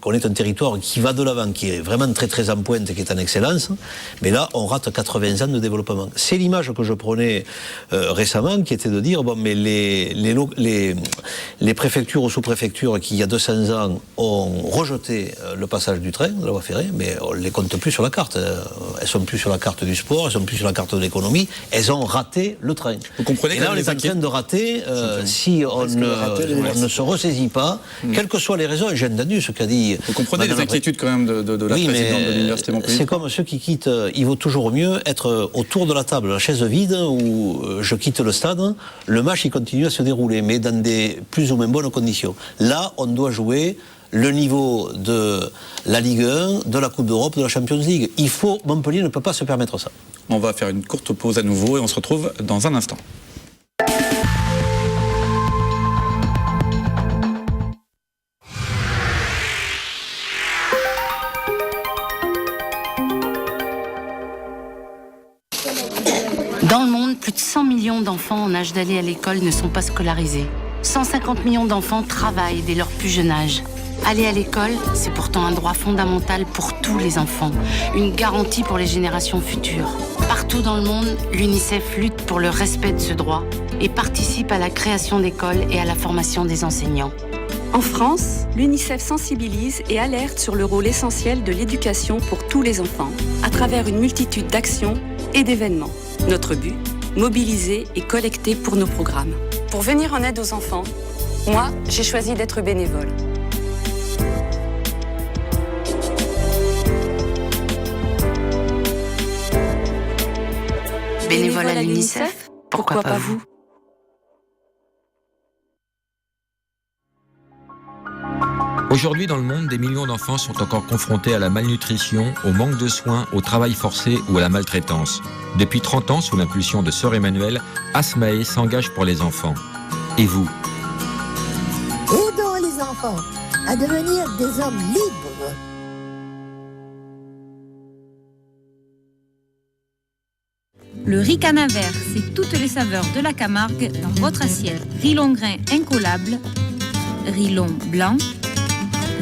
qu'on est un territoire qui va de l'avant, qui est vraiment très très en pointe, qui est en excellence, mais là on rate 80 ans de développement. C'est l'image que je prenais récemment, qui était de dire, bon, mais les préfectures ou sous-préfectures qui il y a 200 ans ont rejeté le passage du train, de la voie ferrée, mais on ne les compte plus sur la carte. Elles sont plus sur la carte du sport, elles sont plus sur la carte de l'économie, elles ont raté le train. Vous comprenez? Et là, on est en train de rater, si on ne se ressaisit pas, quelles que soient les raisons, et j'ai entendu ce qu'a dit... Vous comprenez les inquiétudes quand même de la présidente de l'Université Montpellier? C'est comme ceux qui quittent, il vaut toujours mieux être autour de la table, la chaise vide, où je quitte le stade, le match il continue à se dérouler, mais dans des plus ou moins bonnes conditions. Là, on doit jouer le niveau de la Ligue 1, de la Coupe d'Europe, de la Champions League. Montpellier ne peut pas se permettre ça. On va faire une courte pause à nouveau et on se retrouve dans un instant. Dans le monde, plus de 100 millions d'enfants en âge d'aller à l'école ne sont pas scolarisés. 150 millions d'enfants travaillent dès leur plus jeune âge. Aller à l'école, c'est pourtant un droit fondamental pour tous les enfants, une garantie pour les générations futures. Partout dans le monde, l'UNICEF lutte pour le respect de ce droit et participe à la création d'écoles et à la formation des enseignants. En France, l'UNICEF sensibilise et alerte sur le rôle essentiel de l'éducation pour tous les enfants, à travers une multitude d'actions et d'événements. Notre but, mobiliser et collecter pour nos programmes. Pour venir en aide aux enfants, moi, j'ai choisi d'être bénévole. Bénévole à l'UNICEF, pourquoi pas vous? Aujourd'hui, dans le monde, des millions d'enfants sont encore confrontés à la malnutrition, au manque de soins, au travail forcé ou à la maltraitance. Depuis 30 ans, sous l'impulsion de Sœur Emmanuelle, Asmae s'engage pour les enfants. Et vous? Aidons les enfants à devenir des hommes libres. Le riz canavert, c'est toutes les saveurs de la Camargue dans votre assiette. Riz long grain incollable, riz long blanc,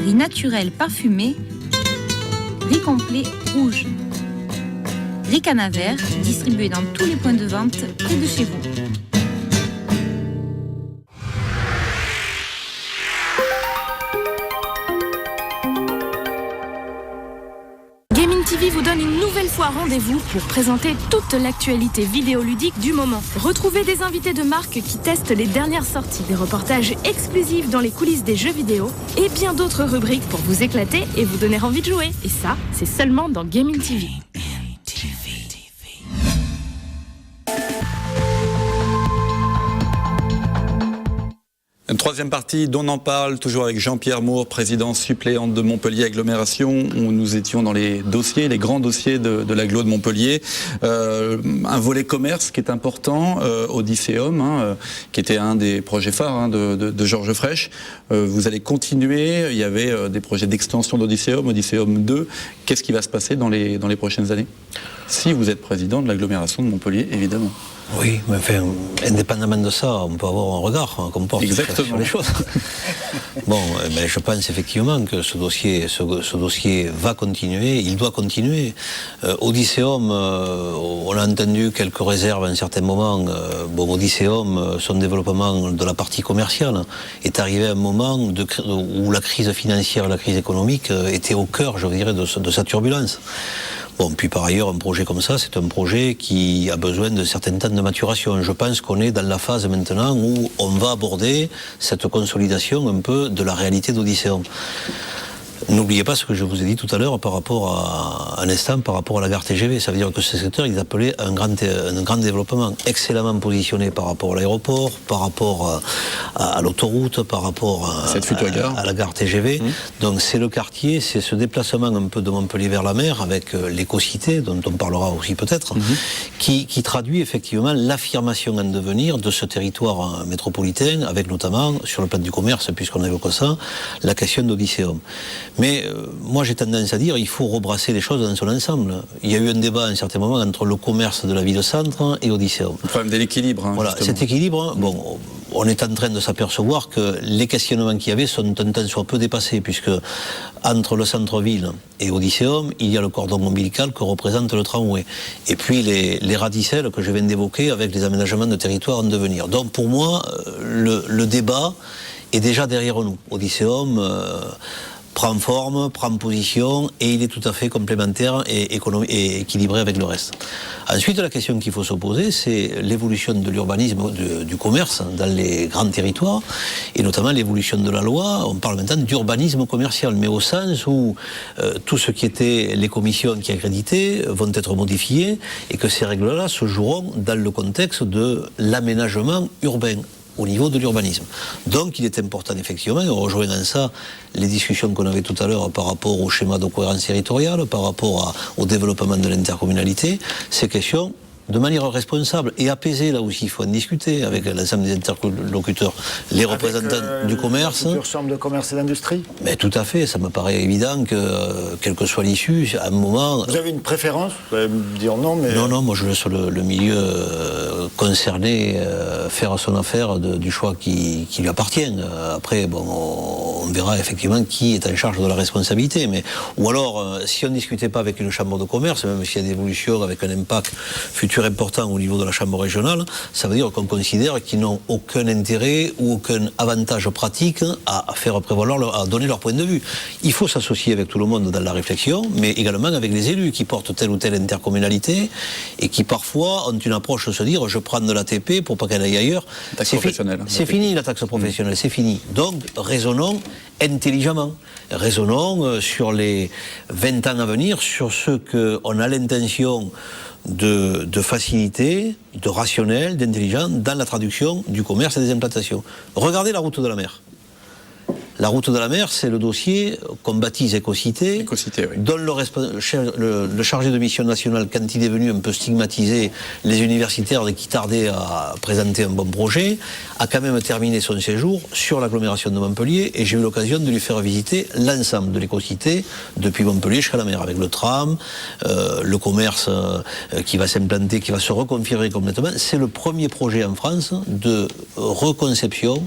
riz naturel parfumé, riz complet rouge. Riz canavert, distribué dans tous les points de vente près de chez vous. Gaming TV vous donne une nouvelle fois rendez-vous pour présenter toute l'actualité vidéoludique du moment. Retrouvez des invités de marque qui testent les dernières sorties, des reportages exclusifs dans les coulisses des jeux vidéo et bien d'autres rubriques pour vous éclater et vous donner envie de jouer. Et ça, c'est seulement dans Gaming TV. Une troisième partie d'On en parle, toujours avec Jean-Pierre Moore, président suppléant de Montpellier Agglomération, où nous étions dans les dossiers, les grands dossiers de l'agglo de Montpellier. Un volet commerce qui est important, Odysseum, qui était un des projets phares de Georges Frêche. Vous allez continuer, il y avait des projets d'extension d'Odysseum, Odysseum 2. Qu'est-ce qui va se passer dans les prochaines années? Si vous êtes président de l'agglomération de Montpellier, évidemment. Oui, mais enfin, indépendamment de ça, on peut avoir un regard qu'on porte sur les choses. Bon, mais je pense effectivement que ce dossier va continuer, il doit continuer. Odysseum, on a entendu quelques réserves à un certain moment. Bon, Odysseum, son développement de la partie commerciale est arrivé à un moment où la crise financière, la crise économique était au cœur, je dirais, de sa turbulence. Bon, puis par ailleurs, un projet comme ça, c'est un projet qui a besoin de certains temps de maturation. Je pense qu'on est dans la phase maintenant où on va aborder cette consolidation un peu de la réalité d'Odysseum. N'oubliez pas ce que je vous ai dit tout à l'heure par rapport à la gare TGV. Ça veut dire que ce secteur, il est appelé un grand développement, excellemment positionné par rapport à l'aéroport, par rapport à l'autoroute, par rapport à la gare TGV. Donc c'est le quartier, c'est ce déplacement un peu de Montpellier vers la mer avec l'éco-cité, dont on parlera aussi peut-être, qui traduit effectivement l'affirmation en devenir de ce territoire métropolitain, avec notamment, sur le plan du commerce, puisqu'on évoque ça, la question d'Odysseum. Mais moi j'ai tendance à dire il faut rebrasser les choses dans son ensemble. Il y a eu un débat à un certain moment entre le commerce de la ville-centre et Odysseum. Le problème de l'équilibre. Voilà, justement. cet équilibre, bon, on est en train de s'apercevoir que les questionnements qu'il y avait sont un tant soit peu dépassés, puisque entre le centre-ville et Odysseum, il y a le cordon ombilical que représente le tramway. Et puis les radicelles que je viens d'évoquer avec les aménagements de territoire en devenir. Donc pour moi, le débat est déjà derrière nous. Odysseum prend forme, prend position, et il est tout à fait complémentaire et équilibré avec le reste. Ensuite, la question qu'il faut se poser, c'est l'évolution de l'urbanisme, du commerce dans les grands territoires, et notamment l'évolution de la loi. On parle maintenant d'urbanisme commercial, mais au sens où tout ce qui était les commissions qui accréditaient vont être modifiées, et que ces règles-là se joueront dans le contexte de l'aménagement urbain, au niveau de l'urbanisme. Donc il est important effectivement, en rejoignant ça, les discussions qu'on avait tout à l'heure par rapport au schéma de cohérence territoriale, par rapport au développement de l'intercommunalité, ces questions de manière responsable et apaisée, là aussi il faut en discuter avec l'ensemble des interlocuteurs, les représentants du commerce. La chambre de commerce et d'industrie. Mais tout à fait, ça me paraît évident que, quelle que soit l'issue, à un moment... Vous avez une préférence? Vous allez me dire non, mais... Non, moi je laisse le milieu concerné faire son affaire du choix qui lui appartient. Après, bon, on verra effectivement qui est en charge de la responsabilité. Mais, ou alors, si on ne discutait pas avec une chambre de commerce, même s'il y a des évolutions avec un impact futur important au niveau de la chambre régionale, ça veut dire qu'on considère qu'ils n'ont aucun intérêt ou aucun avantage pratique à faire prévaloir, à donner leur point de vue. Il faut s'associer avec tout le monde dans la réflexion, mais également avec les élus qui portent telle ou telle intercommunalité et qui parfois ont une approche de se dire je prends de l'ATP pour pas qu'elle aille ailleurs. C'est fini la taxe professionnelle, c'est fini. Donc raisonnons intelligemment. Raisonnons sur les 20 ans à venir, sur ce qu'on a l'intention de facilité, de rationnel, d'intelligent dans la traduction du commerce et des implantations. Regardez la route de la mer. La route de la mer, c'est le dossier qu'on baptise Écocité, oui, dont le chargé de mission nationale, quand il est venu un peu stigmatiser les universitaires qui tardaient à présenter un bon projet, a quand même terminé son séjour sur l'agglomération de Montpellier, et j'ai eu l'occasion de lui faire visiter l'ensemble de l'Écocité, depuis Montpellier jusqu'à la mer, avec le tram, le commerce qui va s'implanter, qui va se reconfigurer complètement. C'est le premier projet en France de reconception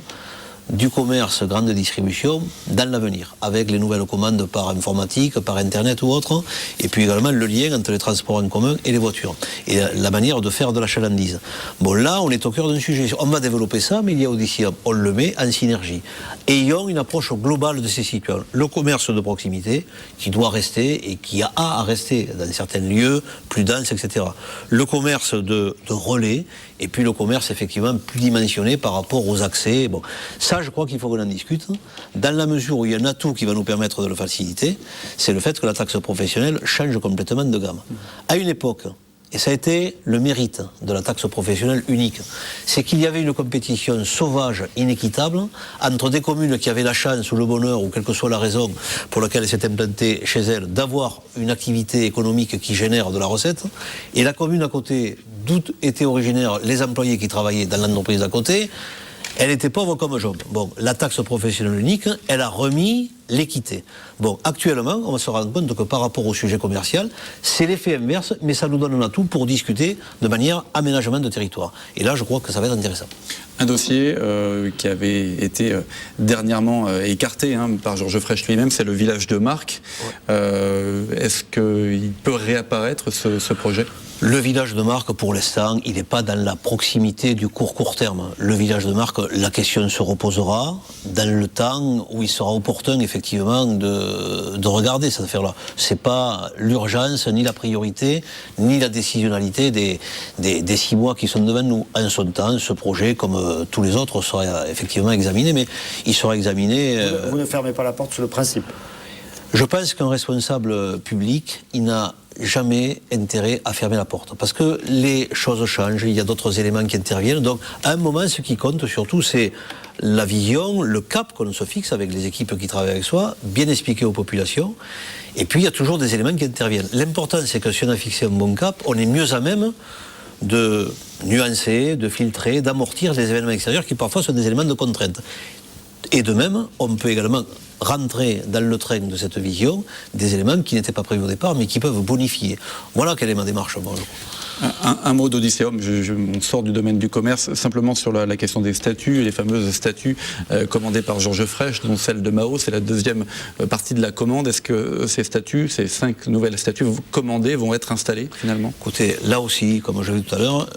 du commerce grande distribution dans l'avenir, avec les nouvelles commandes par informatique, par internet ou autre, et puis également le lien entre les transports en commun et les voitures, et la manière de faire de la chalandise. Bon, là, on est au cœur d'un sujet. On va développer ça, mais il y a Odysseum. On le met en synergie. Ayons une approche globale de ces situations. Le commerce de proximité, qui doit rester et qui a à rester dans certains lieux plus denses, etc. Le commerce de relais, et puis le commerce effectivement plus dimensionné par rapport aux accès. Bon, ça, je crois qu'il faut qu'on en discute, dans la mesure où il y a un atout qui va nous permettre de le faciliter, c'est le fait que la taxe professionnelle change complètement de gamme. À une époque, et ça a été le mérite de la taxe professionnelle unique, c'est qu'il y avait une compétition sauvage, inéquitable, entre des communes qui avaient la chance ou le bonheur, ou quelle que soit la raison pour laquelle elles s'étaient implantées chez elles, d'avoir une activité économique qui génère de la recette, et la commune à côté, d'où étaient originaires les employés qui travaillaient dans l'entreprise à côté, elle était pauvre comme Job. Bon, la taxe professionnelle unique, elle a remis l'équité. Bon, actuellement, on va se rendre compte que par rapport au sujet commercial, c'est l'effet inverse, mais ça nous donne un atout pour discuter de manière aménagement de territoire. Et là, je crois que ça va être intéressant. Un dossier qui avait été dernièrement écarté par Georges Frêche lui-même, c'est le village de Marcq. Ouais. Est-ce qu'il peut réapparaître ce projet ? Le village de Marcq, pour l'instant, il n'est pas dans la proximité du court terme. Le village de Marcq, la question se reposera dans le temps où il sera opportun, effectivement, de regarder cette affaire-là. C'est pas l'urgence, ni la priorité, ni la décisionnalité des 6 mois qui sont devant nous. En son temps, ce projet, comme tous les autres, sera effectivement examiné, mais il sera examiné... Vous ne fermez pas la porte sur le principe ? Je pense qu'un responsable public, il n'a jamais intérêt à fermer la porte. Parce que les choses changent, il y a d'autres éléments qui interviennent. Donc, à un moment, ce qui compte surtout, c'est la vision, le cap qu'on se fixe avec les équipes qui travaillent avec soi, bien expliquer aux populations. Et puis, il y a toujours des éléments qui interviennent. L'important, c'est que si on a fixé un bon cap, on est mieux à même de nuancer, de filtrer, d'amortir des événements extérieurs qui parfois sont des éléments de contrainte. Et de même, on peut également rentrer dans le train de cette vision des éléments qui n'étaient pas prévus au départ, mais qui peuvent bonifier. Voilà quelle est ma démarche. Bon. Un mot d'Odysseum, on sort du domaine du commerce, simplement sur la question des statues, les fameuses statues commandées par Georges Frêche, dont celle de Mao, c'est la deuxième partie de la commande. Est-ce que ces statues, ces 5 nouvelles statues commandées vont être installées finalement? Écoutez, là aussi, comme je l'ai dit tout à l'heure,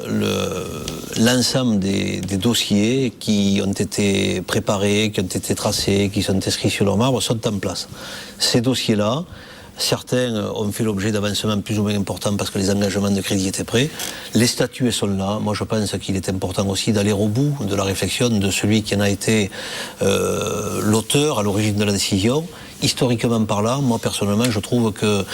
l'ensemble des dossiers qui ont été préparés, qui ont été tracés, qui sont inscrits sur leur marbre sont en place. Ces dossiers-là, certains ont fait l'objet d'avancements plus ou moins importants parce que les engagements de crédit étaient prêts. Les statuts sont là. Moi, je pense qu'il est important aussi d'aller au bout de la réflexion de celui qui en a été l'auteur à l'origine de la décision. Historiquement parlant, moi, personnellement, je trouve que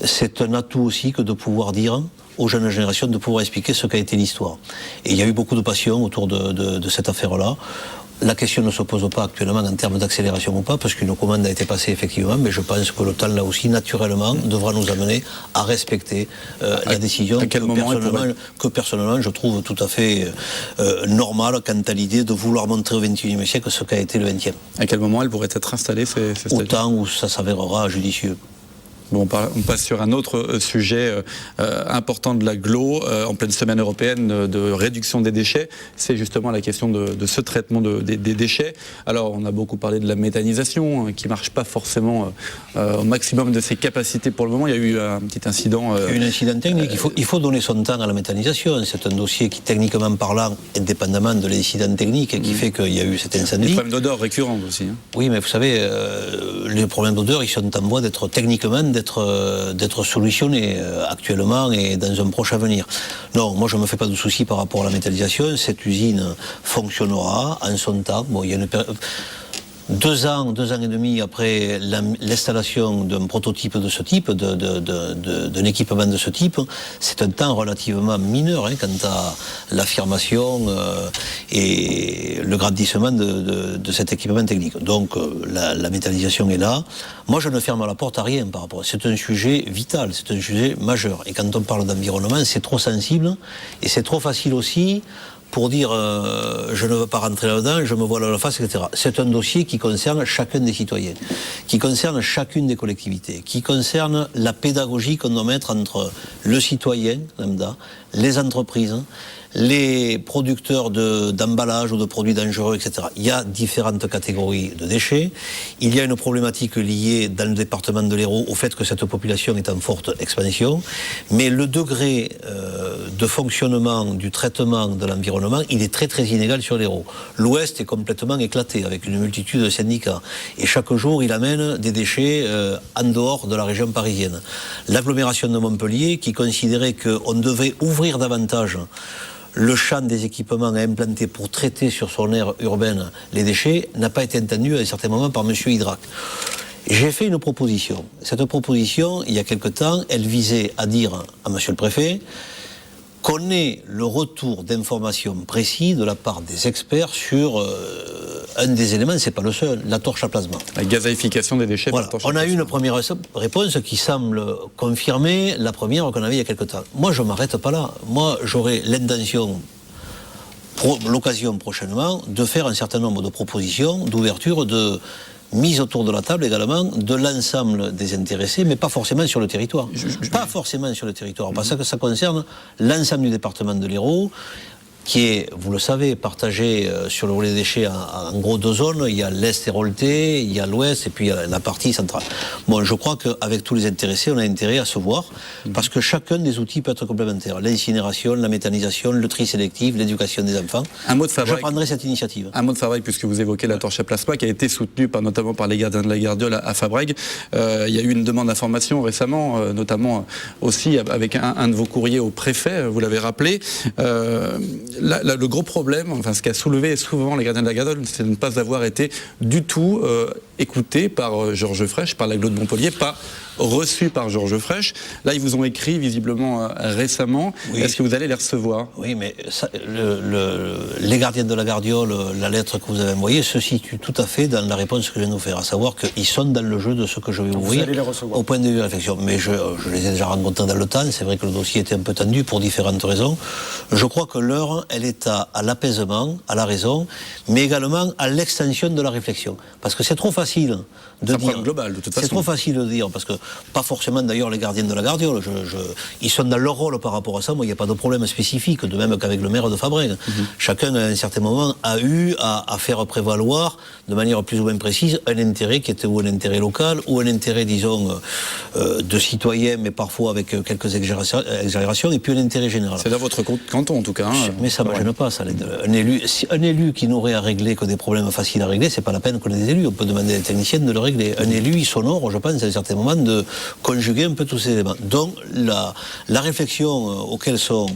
c'est un atout aussi que de pouvoir dire aux jeunes générations, de pouvoir expliquer ce qu'a été l'histoire. Et il y a eu beaucoup de passion autour de cette affaire-là. La question ne se pose pas actuellement en termes d'accélération ou pas, parce qu'une commande a été passée effectivement, mais je pense que le temps, là aussi, naturellement, devra nous amener à respecter la décision que personnellement, je trouve tout à fait normale quant à l'idée de vouloir montrer au XXIe siècle ce qu'a été le XXe. À quel moment elle pourrait être installée, ces statues? Au temps où ça s'avérera judicieux. Bon, on passe sur un autre sujet important de l'agglo, en pleine semaine européenne de réduction des déchets. C'est justement la question de ce traitement des déchets. Alors, on a beaucoup parlé de la méthanisation, qui ne marche pas forcément au maximum de ses capacités pour le moment. Il y a eu un petit incident. Il y a eu un incident technique. Il faut donner son temps à la méthanisation. C'est un dossier qui, techniquement parlant, indépendamment de l'incident technique, qui fait qu'il y a eu cet incendie. Des problèmes d'odeur récurrents aussi. Hein. Oui, mais vous savez, les problèmes d'odeur, ils sont en voie d'être techniquement d'être solutionné actuellement et dans un proche avenir. Non, moi je ne me fais pas de soucis par rapport à la méthanisation. Cette usine fonctionnera en son temps. Bon, il y a une période... 2 ans et demi après l'installation d'un prototype de ce type, d'un équipement de ce type, c'est un temps relativement mineur quant à l'affirmation et le grandissement de cet équipement technique. Donc la méthanisation est là. Moi je ne ferme la porte à rien par rapport à ça. C'est un sujet vital, c'est un sujet majeur. Et quand on parle d'environnement, c'est trop sensible et c'est trop facile aussi pour dire je ne veux pas rentrer là-dedans, je me vois à la face, etc. C'est un dossier qui concerne chacun des citoyens, qui concerne chacune des collectivités, qui concerne la pédagogie qu'on doit mettre entre le citoyen, lambda, les entreprises, les producteurs d'emballage ou de produits dangereux, etc. Il y a différentes catégories de déchets. Il y a une problématique liée dans le département de l'Hérault au fait que cette population est en forte expansion. Mais le degré de fonctionnement du traitement de l'environnement, il est très très inégal sur l'Hérault. L'Ouest est complètement éclaté avec une multitude de syndicats. Et chaque jour, il amène des déchets en dehors de la région parisienne. L'agglomération de Montpellier, qui considérait qu'on devait ouvrir davantage le champ des équipements à implanter pour traiter sur son aire urbaine les déchets, n'a pas été entendu à un certain moment par M. Hydrac. J'ai fait une proposition. Cette proposition, il y a quelque temps, elle visait à dire à M. le Préfet qu'on ait le retour d'informations précis de la part des experts sur un des éléments, c'est pas le seul, la torche à plasma. La gazéification des déchets. Voilà. On a eu une première réponse qui semble confirmer la première qu'on avait il y a quelque temps. Moi, je ne m'arrête pas là. Moi, j'aurai l'intention, l'occasion prochainement, de faire un certain nombre de propositions d'ouverture, de mise autour de la table également de l'ensemble des intéressés, mais pas forcément sur le territoire. Pas forcément sur le territoire, parce que ça concerne l'ensemble du département de l'Hérault, qui est, vous le savez, partagé sur le relais des déchets en gros 2 zones. Il y a l'Est héroltais, il y a l'Ouest et puis il y a la partie centrale. Bon, je crois qu'avec tous les intéressés, on a intérêt à se voir, parce que chacun des outils peut être complémentaire. L'incinération, la méthanisation, le tri sélectif, l'éducation des enfants. Un mot de Fabrique. Je prendrai cette initiative. Un mot de Fabrique, puisque vous évoquez la torche à plasma, qui a été soutenue notamment par les gardiens de la Gardiole à Fabrique. Il y a eu une demande d'information récemment, notamment aussi avec un de vos courriers au préfet, vous l'avez rappelé. Le gros problème, enfin ce qu'a soulevé souvent les gardiens de la Gardiole, c'est de ne pas avoir été du tout écouté par Georges Frêche, par l'agglo de Montpellier, pas reçu par Georges Frêche. Là, ils vous ont écrit visiblement récemment. Oui. Est-ce que vous allez les recevoir? Oui, mais ça, les gardiens de la Gardiole, la lettre que vous avez envoyée, se situe tout à fait dans la réponse que je viens de vous faire, à savoir qu'ils sont dans le jeu de ce que je vais ouvrir au point de vue de la réflexion. Mais je les ai déjà rencontrés dans le temps. C'est vrai que le dossier était un peu tendu pour différentes raisons. Je crois que l'heure, elle est à l'apaisement, à la raison, mais également à l'extension de la réflexion. Parce que c'est trop facile de dire. Global, de toute façon. C'est trop facile de dire, parce que pas forcément d'ailleurs les gardiens de la Gardiole. Ils sont dans leur rôle par rapport à ça. Moi, il n'y a pas de problème spécifique, de même qu'avec le maire de Fabrègues. Chacun, à un certain moment, a eu à faire prévaloir, de manière plus ou moins précise, un intérêt qui était ou un intérêt local, ou un intérêt, disons, de citoyen, mais parfois avec quelques exagérations, et puis un intérêt général. C'est dans votre canton, en tout cas. Hein. Mais ça ne me gêne pas, ça. Un élu qui n'aurait à régler que des problèmes faciles à régler, c'est pas la peine qu'on ait des élus. On peut demander à des techniciens de le régler. Un élu, il s'honore, je pense, à un certain moment, de conjuguer un peu tous ces éléments. Donc, la réflexion auquel sont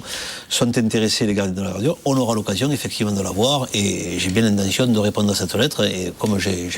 intéressés les gardiens de la Gardiole, on aura l'occasion, effectivement, de la voir, et j'ai bien l'intention de répondre à cette lettre, et comme j'ai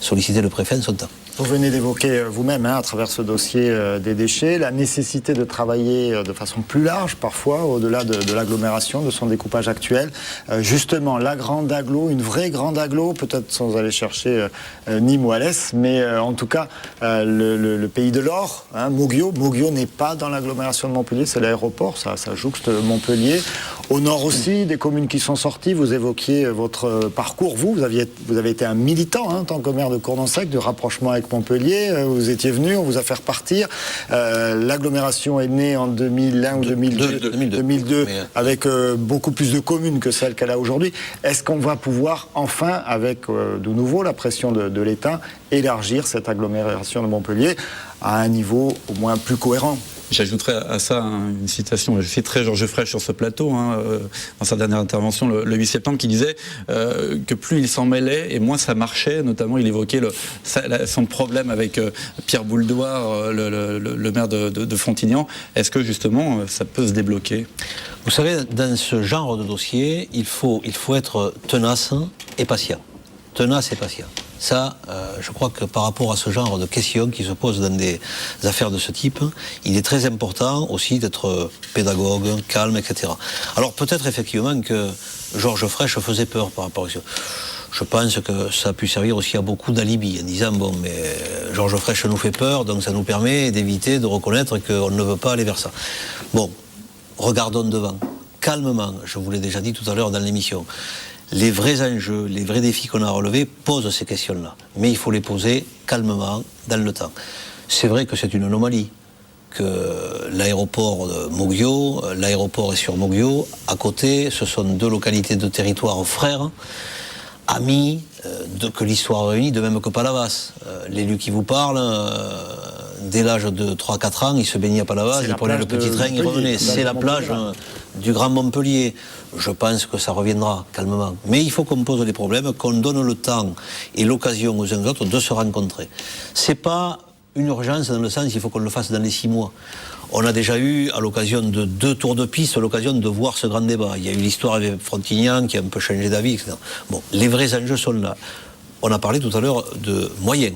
sollicité le préfet en son temps. Vous venez d'évoquer vous-même, à travers ce dossier des déchets, la nécessité de travailler de façon plus large, parfois, au-delà de l'agglomération, de son découpage actuel. Justement, la grande agglo, une vraie grande agglo, peut-être sans aller chercher Nîmes ou Alès, mais en tout cas, le pays de l'or, Moguio. Moguio n'est pas dans l'agglomération de Montpellier, c'est l'aéroport, ça jouxte Montpellier. Au nord aussi, des communes qui sont sorties, vous évoquiez votre parcours, vous avez été un militant, en tant que maire de Courdon-Sec, de rapprochement avec Montpellier, vous étiez venu, on vous a fait repartir. L'agglomération est née en 2001 ou 2002 avec beaucoup plus de communes que celles qu'elle a aujourd'hui. Est-ce qu'on va pouvoir enfin, avec de nouveau la pression de l'État, élargir cette agglomération de Montpellier à un niveau au moins plus cohérent? J'ajouterais à ça une citation. Je citerai Georges Frêche sur ce plateau, dans sa dernière intervention le 8 septembre, qui disait que plus il s'en mêlait et moins ça marchait. Notamment, il évoquait son problème avec Pierre Bouldoir, le maire de Frontignan. Est-ce que justement, ça peut se débloquer? Vous savez, dans ce genre de dossier, il faut être tenace et patient. Tenace et patient. Ça, je crois que par rapport à ce genre de questions qui se posent dans des affaires de ce type, il est très important aussi d'être pédagogue, calme, etc. Alors peut-être effectivement que Georges Frêche faisait peur par rapport à ça. Je pense que ça a pu servir aussi à beaucoup d'alibis, en disant, bon, mais Georges Frêche nous fait peur, donc ça nous permet d'éviter de reconnaître qu'on ne veut pas aller vers ça. Bon, regardons devant, calmement, je vous l'ai déjà dit tout à l'heure dans l'émission. Les vrais enjeux, les vrais défis qu'on a relevés posent ces questions-là. Mais il faut les poser calmement, dans le temps. C'est vrai que c'est une anomalie, que l'aéroport de Moguio, l'aéroport est sur Moguio, à côté, ce sont deux localités de territoire frères, amis, que l'histoire réunit, de même que Palavas. L'élu qui vous parle, dès l'âge de 3-4 ans, il se baignait à Palavas, il prenait le petit train, il revenait. C'est la plage du Grand Montpellier. Je pense que ça reviendra calmement. Mais il faut qu'on pose les problèmes, qu'on donne le temps et l'occasion aux uns aux autres de se rencontrer. C'est pas une urgence dans le sens il faut qu'on le fasse dans les 6 mois. On a déjà eu, à l'occasion de 2 tours de piste, l'occasion de voir ce grand débat. Il y a eu l'histoire avec Frontignan qui a un peu changé d'avis, etc. Bon, les vrais enjeux sont là. On a parlé tout à l'heure de moyens.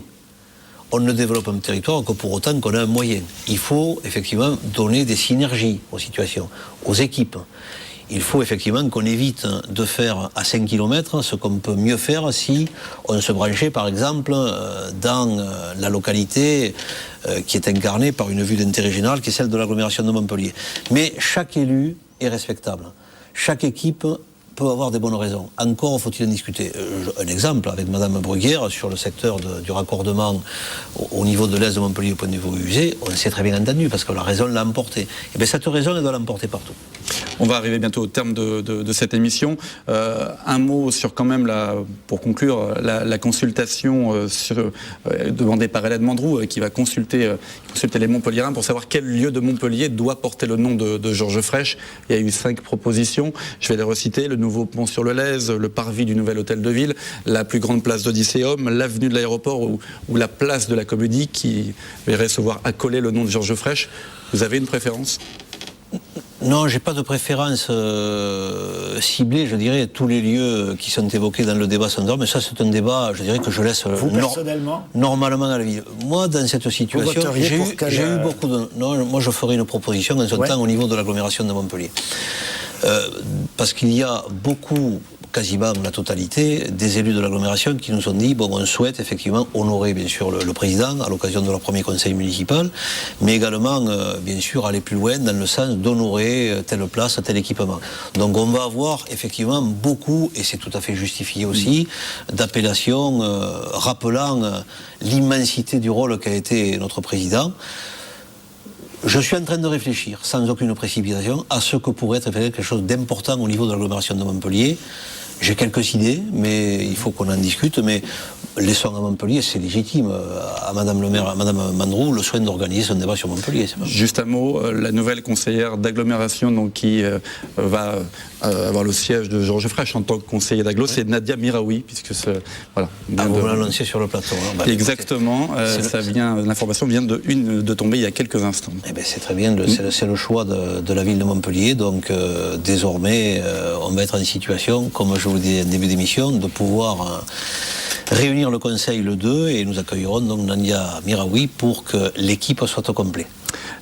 On ne développe un territoire que pour autant qu'on a un moyen. Il faut effectivement donner des synergies aux situations, aux équipes. Il faut effectivement qu'on évite de faire à 5 km ce qu'on peut mieux faire si on se branchait par exemple dans la localité qui est incarnée par une vue d'intérêt général qui est celle de l'agglomération de Montpellier. Mais chaque élu est respectable. Chaque équipe peut avoir des bonnes raisons. Encore faut-il en discuter. Un exemple avec Madame Bruguière sur le secteur du raccordement au niveau de l'Est de Montpellier au point de vue usé, on s'est très bien entendu parce que la raison l'a emporté. Et bien cette raison, elle doit l'emporter partout. On va arriver bientôt au terme de cette émission. Un mot sur quand même, pour conclure, la consultation demandée par Hélène Mandroux qui va consulter les Montpelliérains pour savoir quel lieu de Montpellier doit porter le nom de Georges Frêche. Il y a eu 5 propositions. Je vais les reciter. Le nouveau pont sur le Lez, le parvis du nouvel hôtel de ville, la plus grande place d'Odysséum, l'avenue de l'aéroport ou la place de la Comédie qui verrait se voir accoler le nom de Georges Frêche. Vous avez une préférence ? Non, j'ai pas de préférence ciblée, je dirais. Tous les lieux qui sont évoqués dans le débat sont d'accord, mais ça c'est un débat, je dirais, que je laisse normalement à la vie. Moi, dans cette situation, j'ai eu beaucoup de... Non, moi je ferai une proposition dans un temps au niveau de l'agglomération de Montpellier. Parce qu'il y a beaucoup, quasiment la totalité, des élus de l'agglomération qui nous ont dit, bon, on souhaite effectivement honorer bien sûr le président à l'occasion de leur premier conseil municipal, mais également bien sûr aller plus loin dans le sens d'honorer telle place, tel équipement. Donc on va avoir effectivement beaucoup, et c'est tout à fait justifié aussi, d'appellations rappelant l'immensité du rôle qu'a été notre président. Je suis en train de réfléchir, sans aucune précipitation, à ce que pourrait être quelque chose d'important au niveau de l'agglomération de Montpellier. J'ai quelques idées, mais il faut qu'on en discute. Mais laissons à Montpellier, c'est légitime, à Madame le maire, à Madame Mandroux, le soin d'organiser son débat sur Montpellier. Juste un mot, la nouvelle conseillère d'agglomération donc, qui va avoir le siège de Georges Frêche en tant que conseiller d'agglo, c'est Nadia Miraoui, puisque voilà. Vous l'annoncez sur le plateau. Hein. Exactement, l'information vient de tomber il y a quelques instants. Eh bien, c'est très bien, c'est le choix de la ville de Montpellier, donc désormais on va être en situation, comme je vous disais au début d'émission, de pouvoir réunir le conseil le 2 et nous accueillerons donc Nadia Miraoui pour que l'équipe soit au complet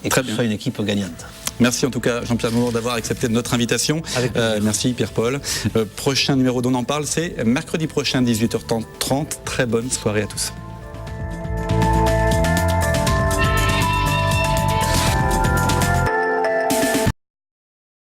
et que ce soit une équipe gagnante. Merci en tout cas Jean-Pierre Moore d'avoir accepté notre invitation. Merci Pierre-Paul. Prochain numéro d'On en parle, c'est mercredi prochain 18h30. Très bonne soirée à tous.